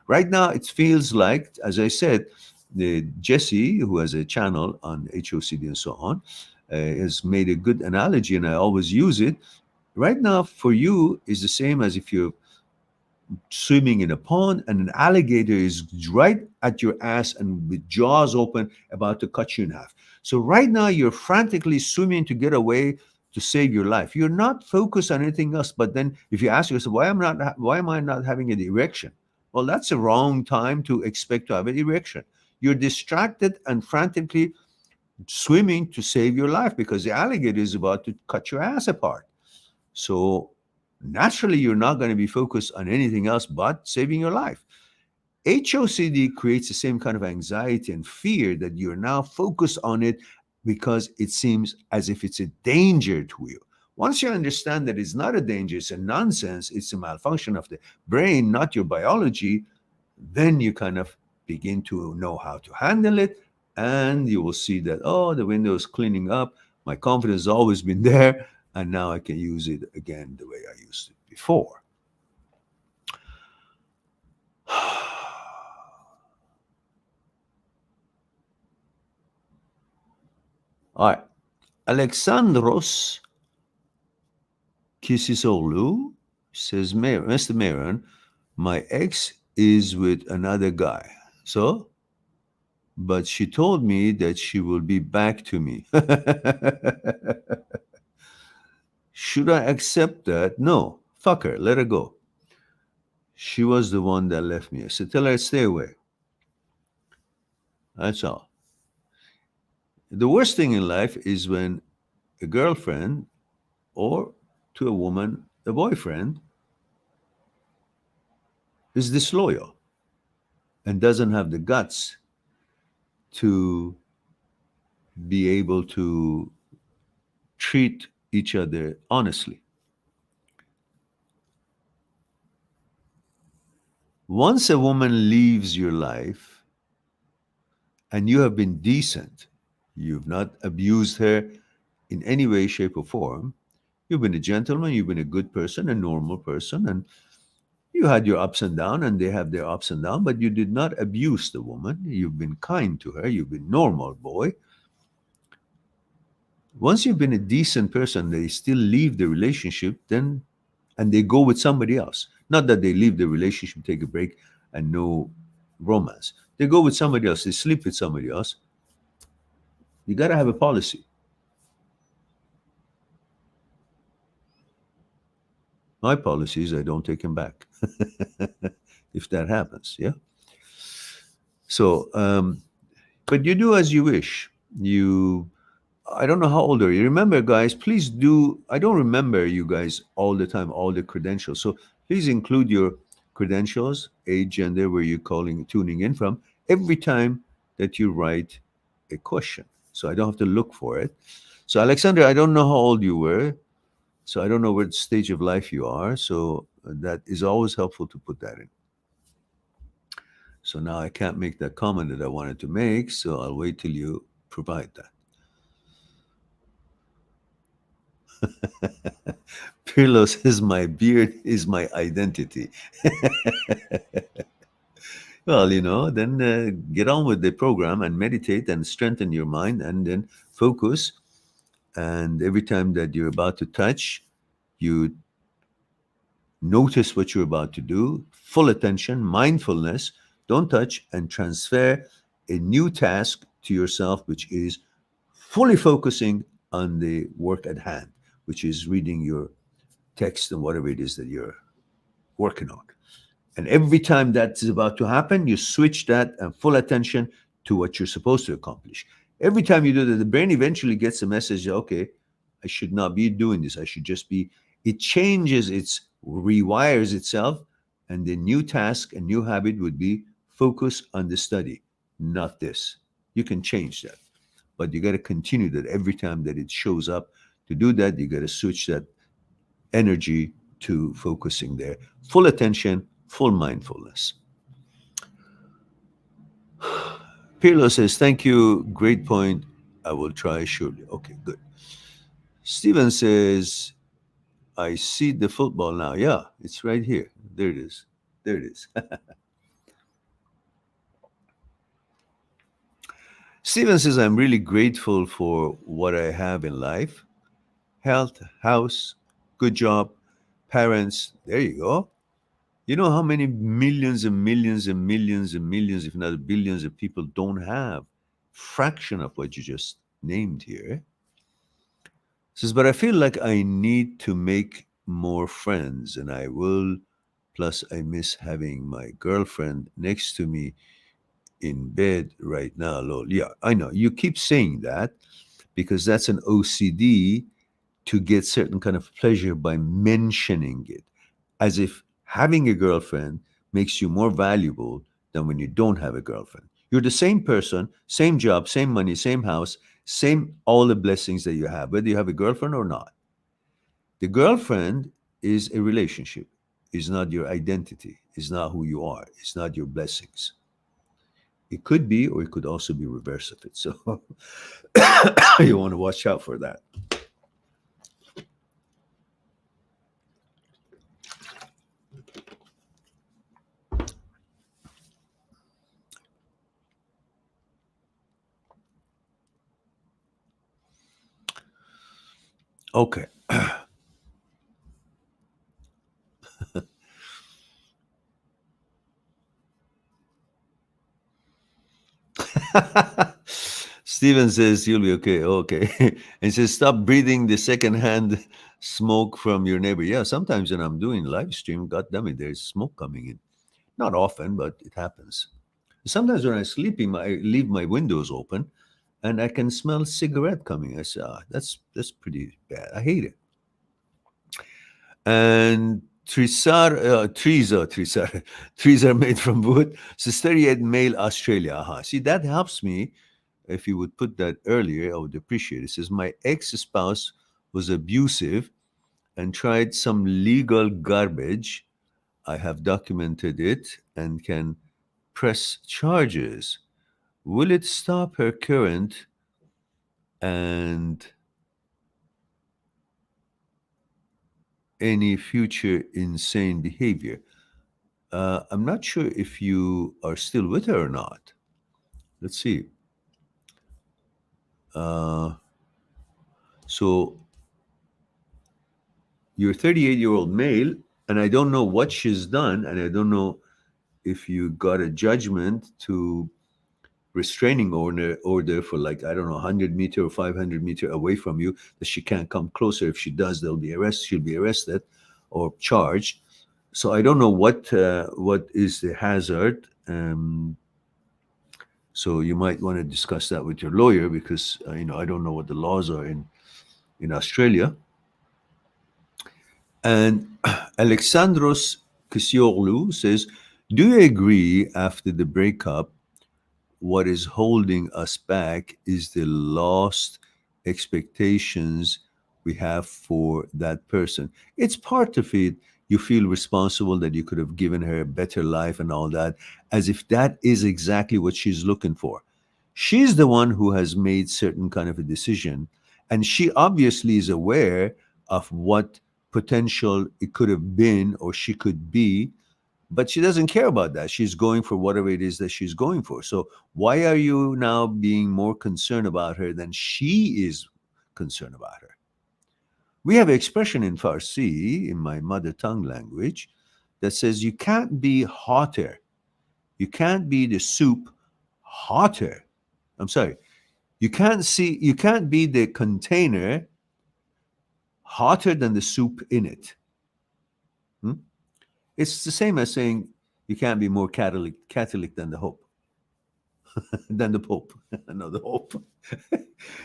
Right now it feels like, as I said, the Jesse, who has a channel on HOCD and so on, has made a good analogy, and I always use it. Right now, for you, is the same as if you're swimming in a pond and an alligator is right at your ass and with jaws open about to cut you in half. So right now you're frantically swimming to get away to save your life. You're not focused on anything else. But then if you ask yourself, why am I not having an erection? Well, that's the wrong time to expect to have an erection. You're distracted and frantically swimming to save your life because the alligator is about to cut your ass apart. So naturally, you're not going to be focused on anything else but saving your life. HOCD creates the same kind of anxiety and fear that you're now focused on it because it seems as if it's a danger to you. Once you understand that it's not a danger, it's a nonsense, it's a malfunction of the brain, not your biology, then you kind of begin to know how to handle it. And you will see that, the window is cleaning up. My confidence has always been there. And now I can use it again the way I used it before. All right. Alexandros Kisisolu says, Mr. Maron, my ex is with another guy. So, but she told me that she will be back to me. Should I accept that? No. Fuck her. Let her go. She was the one that left me. So tell her to stay away. That's all. The worst thing in life is when a girlfriend, or to a woman, a boyfriend, is disloyal and doesn't have the guts to be able to treat each other honestly. Once a woman leaves your life and you have been decent, you've not abused her in any way, shape, or form, you've been a gentleman, you've been a good person, a normal person, and you had your ups and downs, and they have their ups and downs, but you did not abuse the woman. You've been kind to her, you've been normal, boy. Once you've been a decent person, they still leave the relationship, then and they go with somebody else. Not that they leave the relationship, take a break, and no romance. They go with somebody else, they sleep with somebody else. You got to have a policy. My policy is I don't take him back if that happens. Yeah. So, but you do as you wish. You, I don't know how old are you. Remember, guys, please do. I don't remember you guys all the time, all the credentials. So please include your credentials, age, gender, where you're tuning in from, every time that you write a question. So I don't have to look for it. So, Alexander, I don't know how old you were. So I don't know what stage of life you are. So that is always helpful to put that in. So now I can't make that comment that I wanted to make. So I'll wait till you provide that. Pirlo says, my beard is my identity. Well, then get on with the program and meditate and strengthen your mind and then focus. And every time that you're about to touch, you notice what you're about to do, full attention, mindfulness, don't touch, and transfer a new task to yourself, which is fully focusing on the work at hand, which is reading your text and whatever it is that you're working on. And every time that's about to happen, you switch that and full attention to what you're supposed to accomplish. Every time you do that, the brain eventually gets a message, okay, I should not be doing this. I should just be, it changes, it rewires itself. And the new task and new habit would be focus on the study, not this. You can change that, but you got to continue that every time that it shows up. To do that, you got to switch that energy to focusing there. Full attention, full mindfulness. Pirlo says, thank you. Great point. I will try surely. Okay, good. Steven says, I see the football now. Yeah, it's right here. There it is. There it is. Steven says, I'm really grateful for what I have in life: health, house, good job, parents. There you go. You know how many millions and millions and millions and millions, if not billions, of people don't have fraction of what you just named here. Says, but I feel like I need to make more friends, and I will. Plus, I miss having my girlfriend next to me in bed right now. Lol. Yeah, I know. You keep saying that because that's an OCD to get certain kind of pleasure by mentioning it, as if having a girlfriend makes you more valuable than when you don't have a girlfriend. You're the same person, same job, same money, same house, same all the blessings that you have, whether you have a girlfriend or not. The girlfriend is a relationship, is not your identity, is not who you are, it's not your blessings. It could be, or it could also be reverse of it. So you want to watch out for that. Okay. Steven says you'll be okay. Okay. And says stop breathing the secondhand smoke from your neighbor. Yeah, sometimes when I'm doing live stream, god damn it, there's smoke coming in. Not often, but it happens. Sometimes when I'm sleeping, I leave my windows open and I can smell cigarette coming. I say, that's pretty bad. I hate it. And trees are made from wood. Cesteriad male Australia. See, that helps me. If you would put that earlier, I would appreciate it. It says, my ex-spouse was abusive and tried some legal garbage. I have documented it and can press charges. Will it stop her current and any future insane behavior? I'm not sure if you are still with her or not. Let's see. Uh, so you're 38-year-old male, and I don't know what she's done, and I don't know if you got a judgment to restraining order for, like, I don't know, 100-meter or 500-meter away from you, that she can't come closer. If she does, she'll be arrested or charged. So I don't know what is the hazard. So you might want to discuss that with your lawyer, because I don't know what the laws are in Australia. And Alexandros Kisioglu says, do you agree after the breakup, what is holding us back is the lost expectations we have for that person? It's part of it. You feel responsible that you could have given her a better life and all that, as if that is exactly what she's looking for. She's the one who has made certain kind of a decision, and she obviously is aware of what potential it could have been or she could be, but she doesn't care about that. She's going for whatever it is that she's going for. So why are you now being more concerned about her than she is concerned about her? We have an expression in Farsi, in my mother tongue language, that says you can't be hotter. You can't be the soup hotter. I'm sorry. You can't be the container hotter than the soup in it. Hmm? It's the same as saying you can't be more Catholic than the Hope, than the Pope. No, the Hope.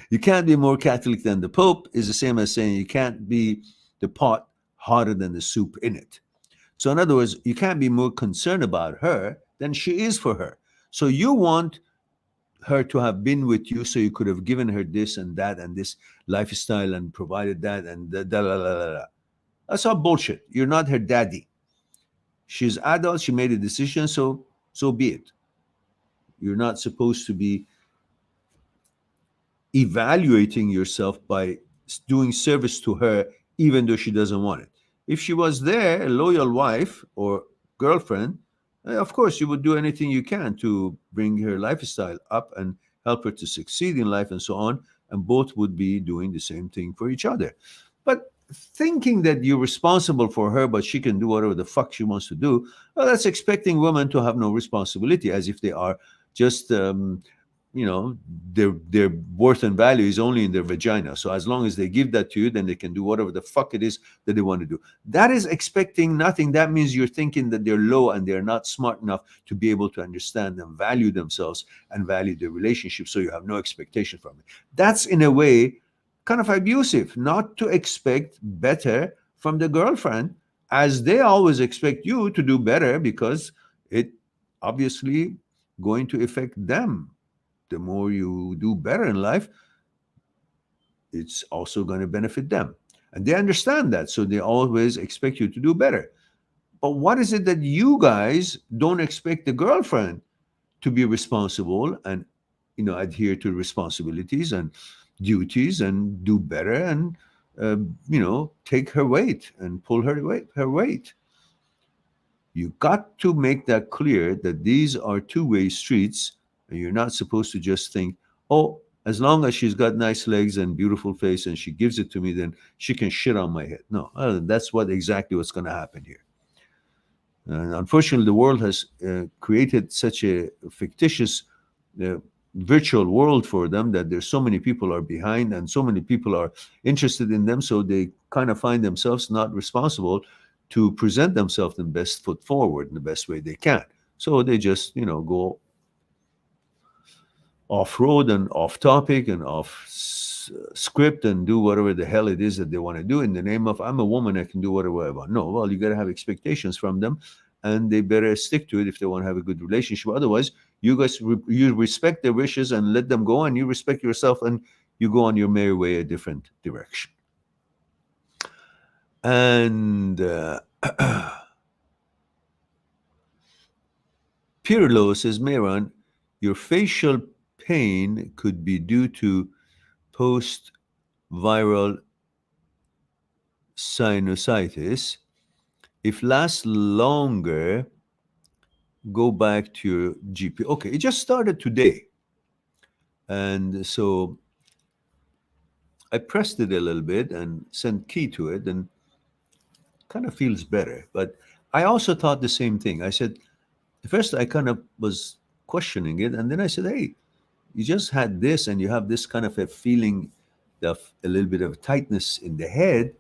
You can't be more Catholic than the Pope is the same as saying you can't be the pot hotter than the soup in it. So, in other words, you can't be more concerned about her than she is for her. So, you want her to have been with you so you could have given her this and that and this lifestyle and provided that and da la la la la. That's all bullshit. You're not her daddy. She's adult. She made a decision. So be it. You're not supposed to be evaluating yourself by doing service to her, even though she doesn't want it. If she was there, a loyal wife or girlfriend, of course, you would do anything you can to bring her lifestyle up and help her to succeed in life and so on. And both would be doing the same thing for each other. But thinking that you're responsible for her, but she can do whatever the fuck she wants to do, well, that's expecting women to have no responsibility, as if they are just you know their worth and value is only in their vagina. So as long as they give that to you, then they can do whatever the fuck it is that they want to do. That is expecting nothing. That means you're thinking that they're low and they're not smart enough to be able to understand and value themselves and value their relationship, so you have no expectation from it. That's in a way kind of abusive, not to expect better from the girlfriend, as they always expect you to do better, because it obviously going to affect them. The more you do better in life, it's also going to benefit them. And they understand that. So they always expect you to do better. But what is it that you guys don't expect the girlfriend to be responsible and, adhere to responsibilities and duties and do better and, take her weight and pull her weight? You got to make that clear that these are two-way streets, and you're not supposed to just think, oh, as long as she's got nice legs and beautiful face and she gives it to me, then she can shit on my head. No, that's exactly what's going to happen here. And unfortunately, the world has created such a fictitious uh, virtual world for them that there's so many people are behind and so many people are interested in them. So they kind of find themselves not responsible to present themselves the best foot forward in the best way they can. So they just, go off road and off topic and off script and do whatever the hell it is that they want to do in the name of I'm a woman, I can do whatever I want. No, well, you got to have expectations from them, and they better stick to it if they want to have a good relationship. Otherwise, you guys you respect their wishes and let them go, and you respect yourself and you go on your merry way a different direction. And Pirlo says, Mehran, your facial pain could be due to post-viral sinusitis. If lasts longer, go back to your GP. Okay, it just started today. And so I pressed it a little bit and sent key to it and kind of feels better. But I also thought the same thing. I said, first I kind of was questioning it. And then I said, hey, you just had this and you have this kind of a feeling of a little bit of tightness in the head,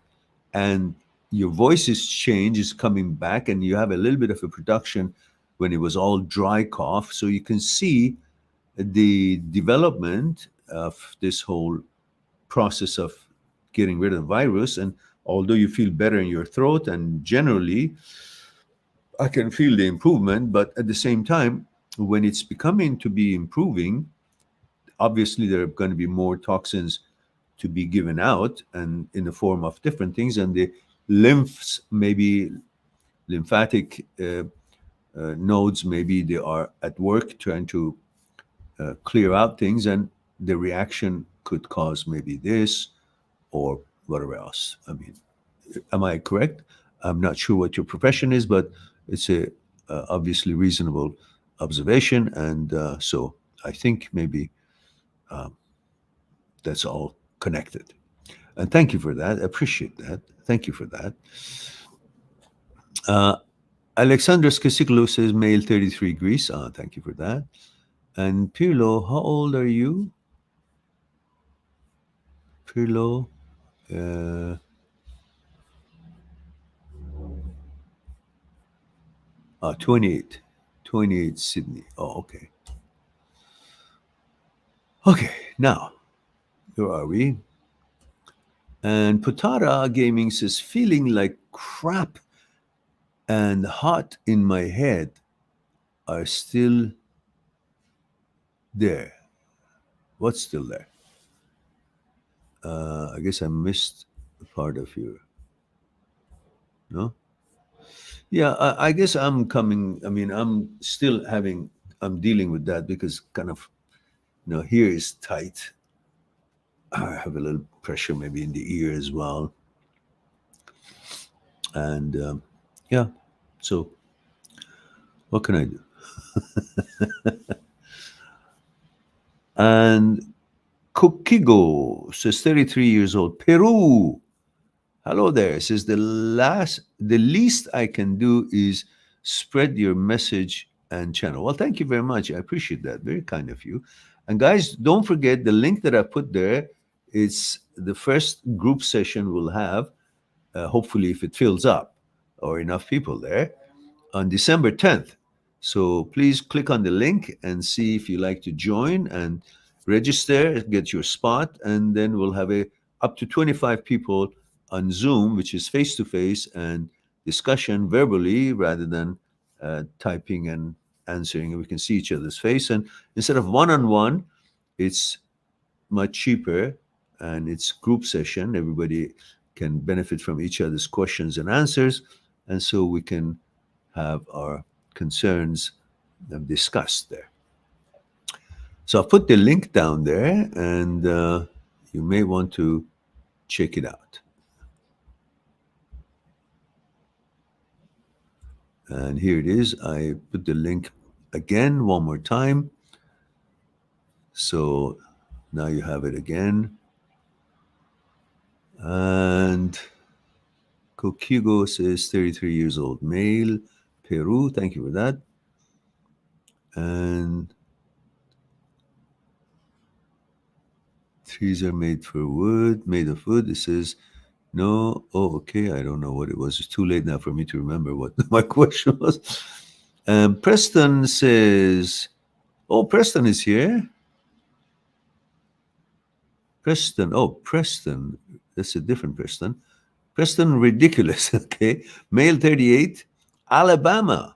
and your voice is coming back, and you have a little bit of a production when it was all dry cough. So you can see the development of this whole process of getting rid of the virus. And although you feel better in your throat and generally I can feel the improvement, but at the same time, when it's becoming to be improving, obviously there are going to be more toxins to be given out and in the form of different things, and the lymphs, maybe lymphatic nodes, maybe they are at work trying to clear out things, and the reaction could cause maybe this or whatever else. I mean, am I correct? I'm not sure what your profession is, but it's a obviously reasonable observation, and so I think maybe that's all connected. And thank you for that. I appreciate that. Thank you for that. Alexandra Skasiklo says male 33 Greece. Thank you for that. And Pirlo, how old are you? Pirlo, 28. 28 Sydney. Oh, okay. Okay, now, where are we? And Putara Gaming says, feeling like crap and hot in my head are still there. What's still there? I guess I missed a part of your. No? Yeah, I guess I'm coming. I mean, I'm dealing with that because kind of, here is tight. I have a little pressure maybe in the ear as well. And yeah, so what can I do? And Kokigo says 33 years old, Peru. Hello there. Says the least I can do is spread your message and channel. Well, thank you very much. I appreciate that. Very kind of you. And guys, don't forget the link that I put there. It's the first group session we'll have. Hopefully, if it fills up or enough people there on December 10th. So please click on the link and see if you like to join and register, get your spot, and then we'll have up to 25 people on Zoom, which is face-to-face and discussion verbally rather than typing and answering. We can see each other's face. And instead of one-on-one, it's much cheaper and it's group session. Everybody can benefit from each other's questions and answers. And so we can have our concerns discussed there. So I'll put the link down there, and you may want to check it out. And here it is. I put the link again one more time. So Now you have it again. And Kokugo says 33 years old, male, Peru. Thank you for that. And trees are made for wood, made of wood. It says no. Oh, okay. I don't know what it was. It's too late now for me to remember what my question was. Preston says, oh, Preston is here. Preston. Oh, Preston. That's a different Preston. Preston Ridiculous. Okay. Male 38, Alabama.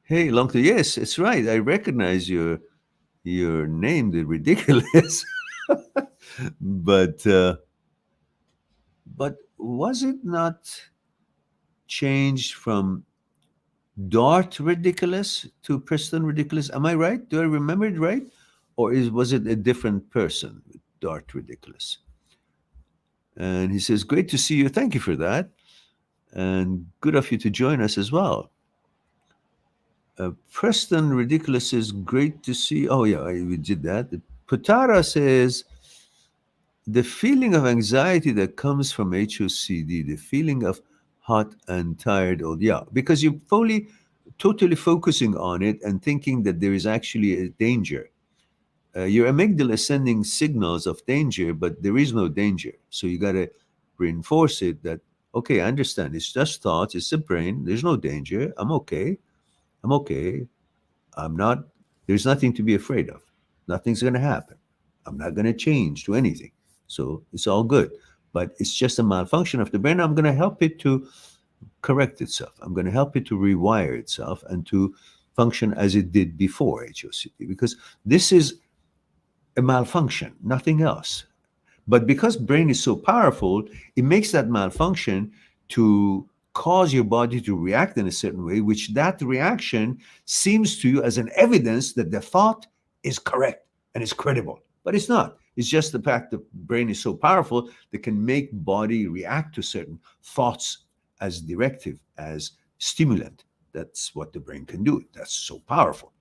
Hey, long time. Yes, it's right. I recognize your name, the Ridiculous. But was it not changed from Dart Ridiculous to Preston Ridiculous? Am I right? Do I remember it right? Or was it a different person, Dart Ridiculous? And he says, great to see you. Thank you for that. And good of you to join us as well. Preston Ridiculous is great to see. Oh, yeah, we did that. Putara says, the feeling of anxiety that comes from HOCD, the feeling of hot and tired, or yeah, because you're totally focusing on it and thinking that there is actually a danger. Your amygdala is sending signals of danger, but there is no danger. So you got to reinforce it that, okay, I understand. It's just thoughts. It's the brain. There's no danger. I'm okay. I'm okay. I'm not, there's nothing to be afraid of. Nothing's going to happen. I'm not going to change to anything. So it's all good. But it's just a malfunction of the brain. I'm going to help it to correct itself. I'm going to help it to rewire itself and to function as it did before HOCD, because this is a malfunction, nothing else. But because brain is so powerful, it makes that malfunction to cause your body to react in a certain way, which that reaction seems to you as an evidence that the thought is correct and is credible. But it's not. It's just the fact that brain is so powerful that can make body react to certain thoughts as directive, as stimulant. That's what the brain can do. That's so powerful.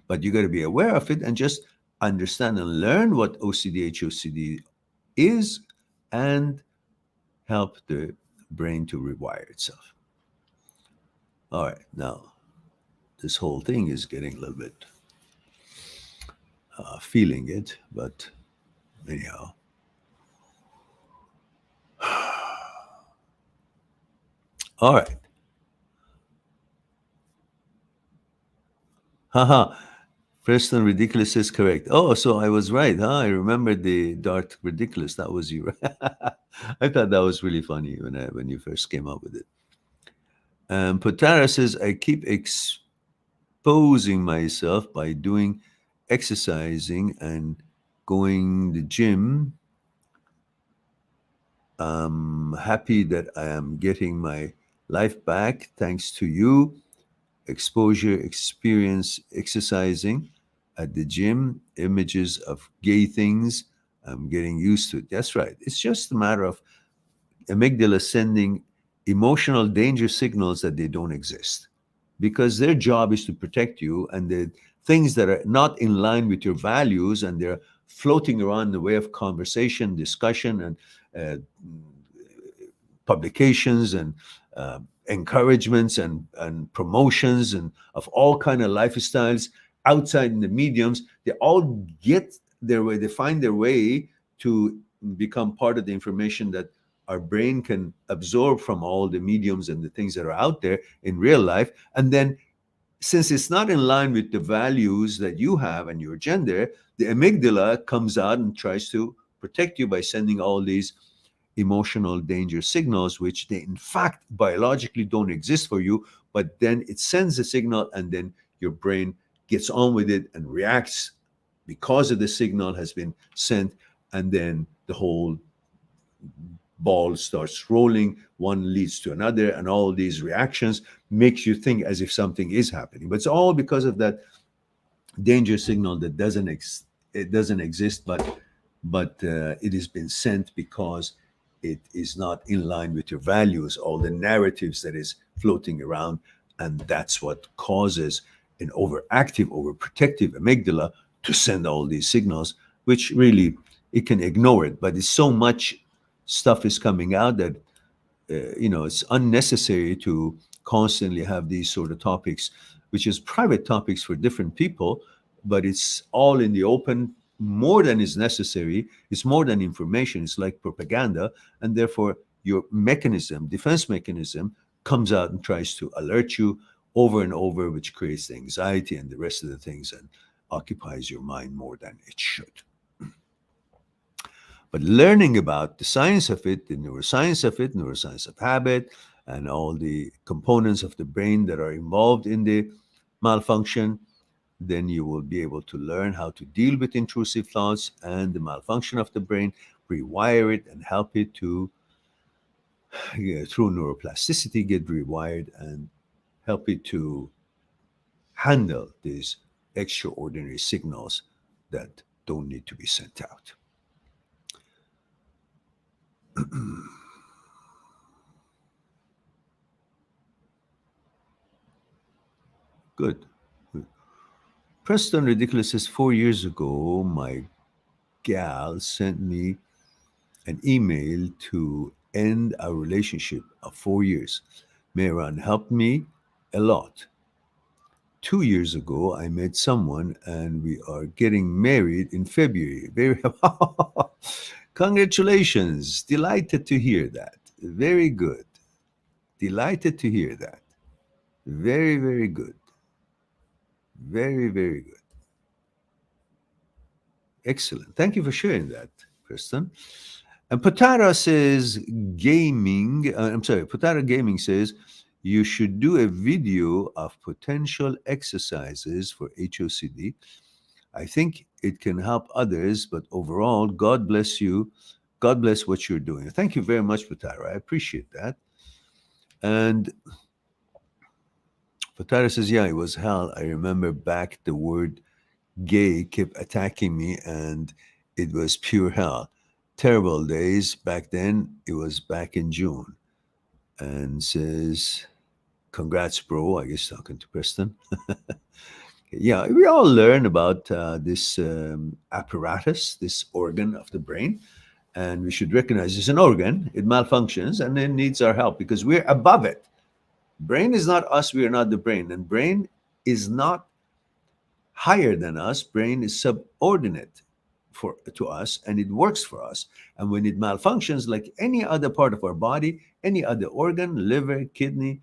But you got to be aware of it and just understand and learn what OCD, HOCD is, and help the brain to rewire itself. All right, now this whole thing is getting a little bit feeling it, but anyhow. All right. Haha. Preston Ridiculous is correct. Oh, so I was right, huh? I remember the Dart Ridiculous. That was you. I thought that was really funny when you first came up with it. Potara says, I keep exposing myself by doing exercising and going the gym. I'm happy that I am getting my life back thanks to you. Exposure, experience, exercising at the gym, images of gay things. I'm getting used to it. That's right. It's just a matter of amygdala sending emotional danger signals that they don't exist, because their job is to protect you, and the things that are not in line with your values and they're floating around in the way of conversation, discussion, and publications and encouragements and promotions and of all kind of lifestyles outside in the mediums, they all get their way, they find their way to become part of the information that our brain can absorb from all the mediums and the things that are out there in real life. And then since it's not in line with the values that you have and your gender, the amygdala comes out and tries to protect you by sending all these emotional danger signals, which they in fact biologically don't exist for you, but then it sends a signal and then your brain gets on with it and reacts because of the signal has been sent, and then the whole ball starts rolling, one leads to another, and all these reactions makes you think as if something is happening, but it's all because of that danger signal that doesn't exist, but it has been sent because it is not in line with your values, all the narratives that is floating around. And that's what causes an overactive, overprotective amygdala to send all these signals, which really it can ignore it. But it's so much stuff is coming out that it's unnecessary to constantly have these sort of topics, which is private topics for different people, but it's all in the open more than is necessary. It's more than information. It's like propaganda, and therefore your defense mechanism, comes out and tries to alert you over and over, which creates the anxiety and the rest of the things and occupies your mind more than it should. But learning about the science of it, the neuroscience of it, neuroscience of habit, and all the components of the brain that are involved in the malfunction, then you will be able to learn how to deal with intrusive thoughts and the malfunction of the brain, rewire it, and help it to, through neuroplasticity, get rewired and help it to handle these extraordinary signals that don't need to be sent out. Good. Preston Ridiculous says 4 years ago, my gal sent me an email to end our relationship of 4 years. Mehran helped me a lot. 2 years ago, I met someone and we are getting married in February. Very Congratulations. Delighted to hear that. Very good. Delighted to hear that. Very, very good. Very, very good. Excellent. Thank you for sharing that, Kristen. And Potara says Potara Gaming says you should do a video of potential exercises for HOCD. I think it can help others, but overall, God bless you. God bless what you're doing. Thank you very much, Potara. I appreciate that. And Potara says, yeah, it was hell. I remember back the word gay kept attacking me and it was pure hell. Terrible days back then. It was back in June. And says, congrats, bro. I guess talking to Preston. Yeah, we all learn about this apparatus, this organ of the brain, and we should recognize it's an organ. It malfunctions and it needs our help because we're above it. Brain is not us. We are not the brain. And brain is not higher than us. Brain is subordinate to us, and it works for us. And when it malfunctions, like any other part of our body, any other organ, liver, kidney,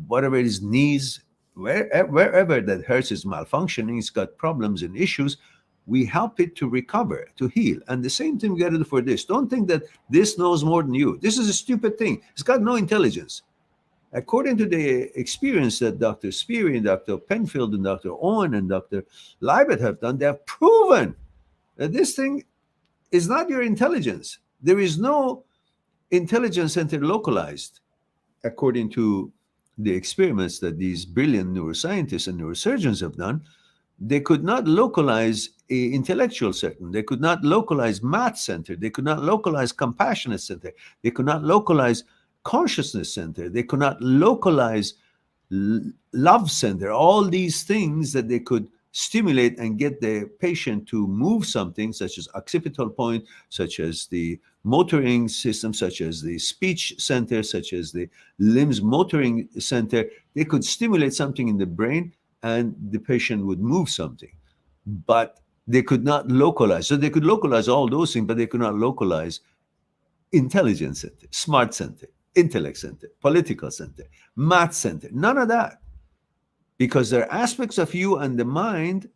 whatever it is, knees, wherever that hurts is malfunctioning, it's got problems and issues, we help it to recover, to heal. And the same thing we got to do for this. Don't think that this knows more than you. This is a stupid thing. It's got no intelligence. According to the experience that Dr. Speary and Dr. Penfield and Dr. Owen and Dr. Libet have done, they have proven that this thing is not your intelligence. There is no intelligence center localized, according to the experiments that these brilliant neuroscientists and neurosurgeons have done. They could not localize a intellectual center. They could not localize math center. They could not localize compassionate center. They could not localize consciousness center. They could not localize love center. All these things that they could stimulate and get the patient to move something, such as occipital point, such as the motoring system, such as the speech center, such as the limbs motoring center. They could stimulate something in the brain and the patient would move something. But they could not localize. So they could localize all those things, but they could not localize intelligence center, smart center, intellect center, political center, math center. None of that. Because there are aspects of you and the mind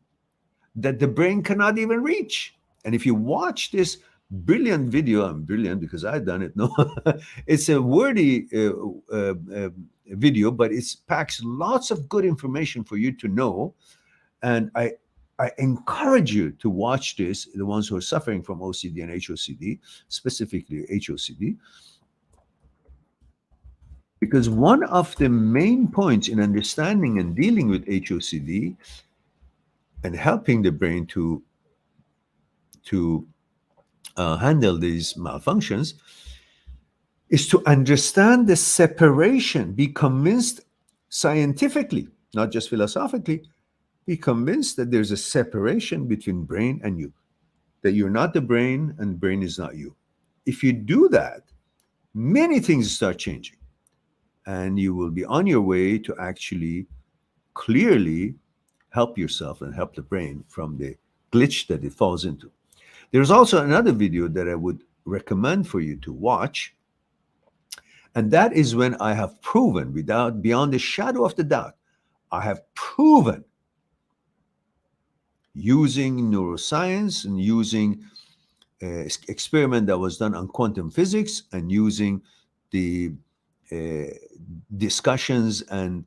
that the brain cannot even reach. And if you watch this brilliant video, I'm brilliant because I've done it, no, it's a wordy video, but it packs lots of good information for you to know. And I encourage you to watch this, the ones who are suffering from OCD and HOCD, specifically HOCD, because one of the main points in understanding and dealing with HOCD and helping the brain to handle these malfunctions is to understand the separation, be convinced scientifically, not just philosophically, Be convinced that there's a separation between brain and you, that you're not the brain and brain is not you. If you do that, many things start changing, and you will be on your way to actually clearly help yourself and help the brain from the glitch that it falls into. There's also another video that I would recommend for you to watch, and that is when I have proven, without beyond the shadow of the doubt, I have proven using neuroscience and using experiment that was done on quantum physics and using the uh, discussions and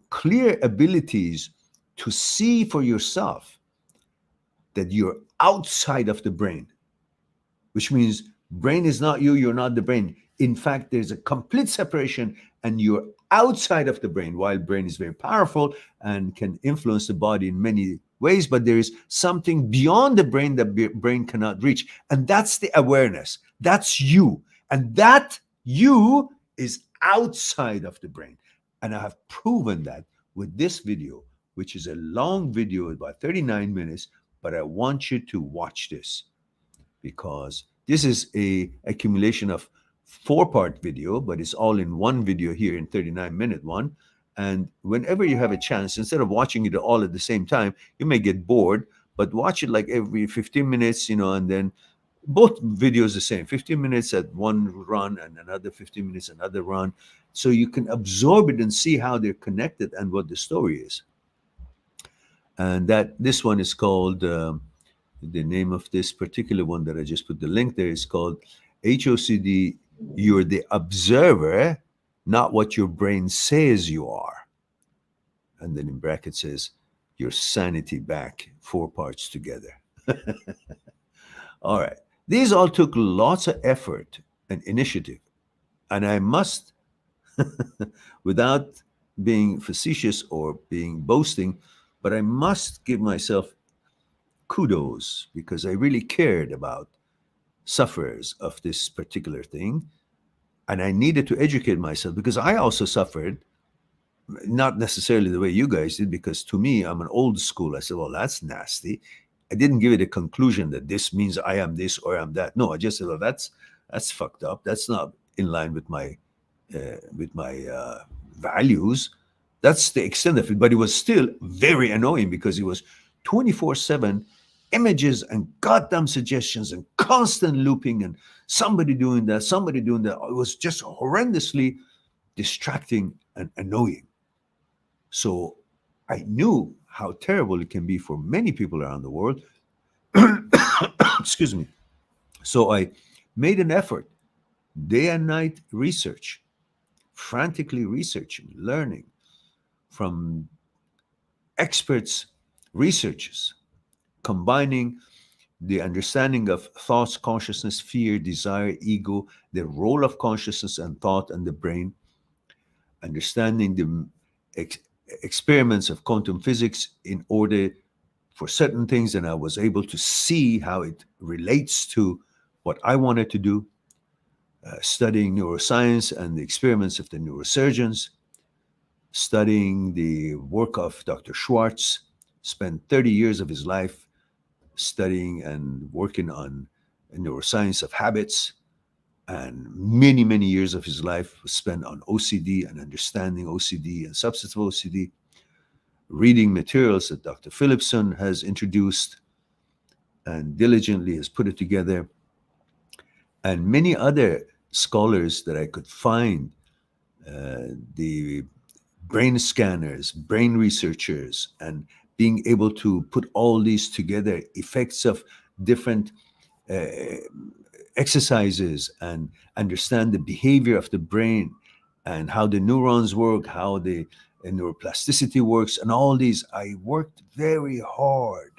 clear abilities to see for yourself that you're outside of the brain, which means brain is not you, you're not the brain. In fact, there's a complete separation and you're outside of the brain. While brain is very powerful and can influence the body in many ways, but there is something beyond the brain that brain cannot reach. And that's the awareness. That's you. And that you is outside of the brain. And I have proven that with this video, which is a long video, about 39 minutes, but I want you to watch this because this is a accumulation of 4-part video, but it's all in one video here in 39-minute one. And whenever you have a chance, instead of watching it all at the same time, you may get bored, but watch it like every 15 minutes, and then both videos the same, 15 minutes at one run and another 15 minutes, another run. So you can absorb it and see how they're connected and what the story is. And that this one is called, the name of this particular one that I just put the link there is called HOCD. You're the observer, not what your brain says you are. And then in brackets says, your sanity back, 4 parts together. All right. These all took lots of effort and initiative. And I must, without being facetious or being boasting, but I must give myself kudos because I really cared about sufferers of this particular thing. And I needed to educate myself because I also suffered, not necessarily the way you guys did, because to me, I'm an old school. I said, well, that's nasty. I didn't give it a conclusion that this means I am this or I'm that. No, I just said, well, that's fucked up. That's not in line with my values. That's the extent of it. But it was still very annoying because it was 24/7 images and goddamn suggestions and constant looping and somebody doing that, somebody doing that. It was just horrendously distracting and annoying. So I knew how terrible it can be for many people around the world. Excuse me. So I made an effort, day and night research, frantically researching, learning from experts, researchers, combining the understanding of thoughts, consciousness, fear, desire, ego, the role of consciousness and thought and the brain, understanding the experiments of quantum physics in order for certain things, and I was able to see how it relates to what I wanted to do, studying neuroscience and the experiments of the neurosurgeons, studying the work of Dr. Schwartz, spent 30 years of his life studying and working on neuroscience of habits, and many, many years of his life was spent on OCD and understanding OCD and substance OCD, reading materials that Dr. Philipson has introduced and diligently has put it together, and many other scholars that I could find, the brain scanners, brain researchers, and being able to put all these together, effects of different exercises and understand the behavior of the brain and how the neurons work, how the neuroplasticity works, and all these. I worked very hard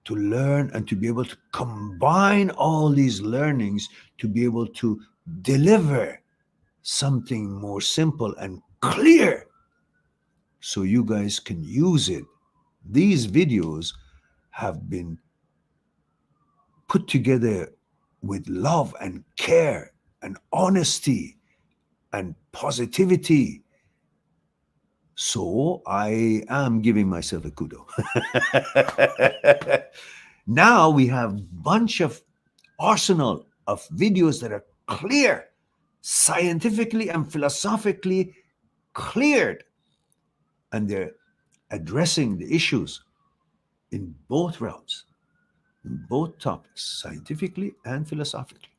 to learn and to be able to combine all these learnings to be able to deliver something more simple and clear so you guys can use it. These videos have been put together with love and care and honesty and positivity So I am giving myself a kudo. Now we have bunch of arsenal of videos that are clear, scientifically and philosophically cleared, and they're addressing the issues in both realms, in both topics, scientifically and philosophically.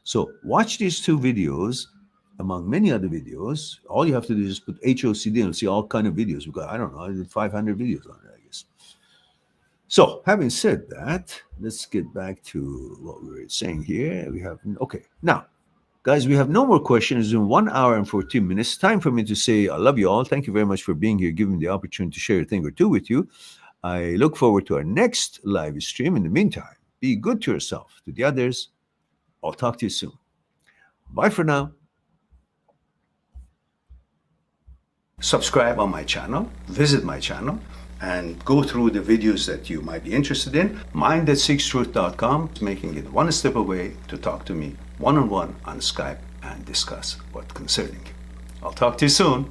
So watch these two videos among many other videos. All you have to do is put HOCD and see all kind of videos. We've got, I don't know, 500 videos on it, I guess. So having said that, let's get back to what we were saying here. We have, okay, now, guys, we have no more questions in 1 hour and 14 minutes. Time for me to say I love you all. Thank you very much for being here, giving me the opportunity to share a thing or two with you. I look forward to our next live stream. In the meantime, be good to yourself, to the others. I'll talk to you soon. Bye for now. Subscribe on my channel, visit my channel, and go through the videos that you might be interested in. Mind@seekstruth.com is making it one step away to talk to me one-on-one on Skype and discuss what's concerning you. I'll talk to you soon.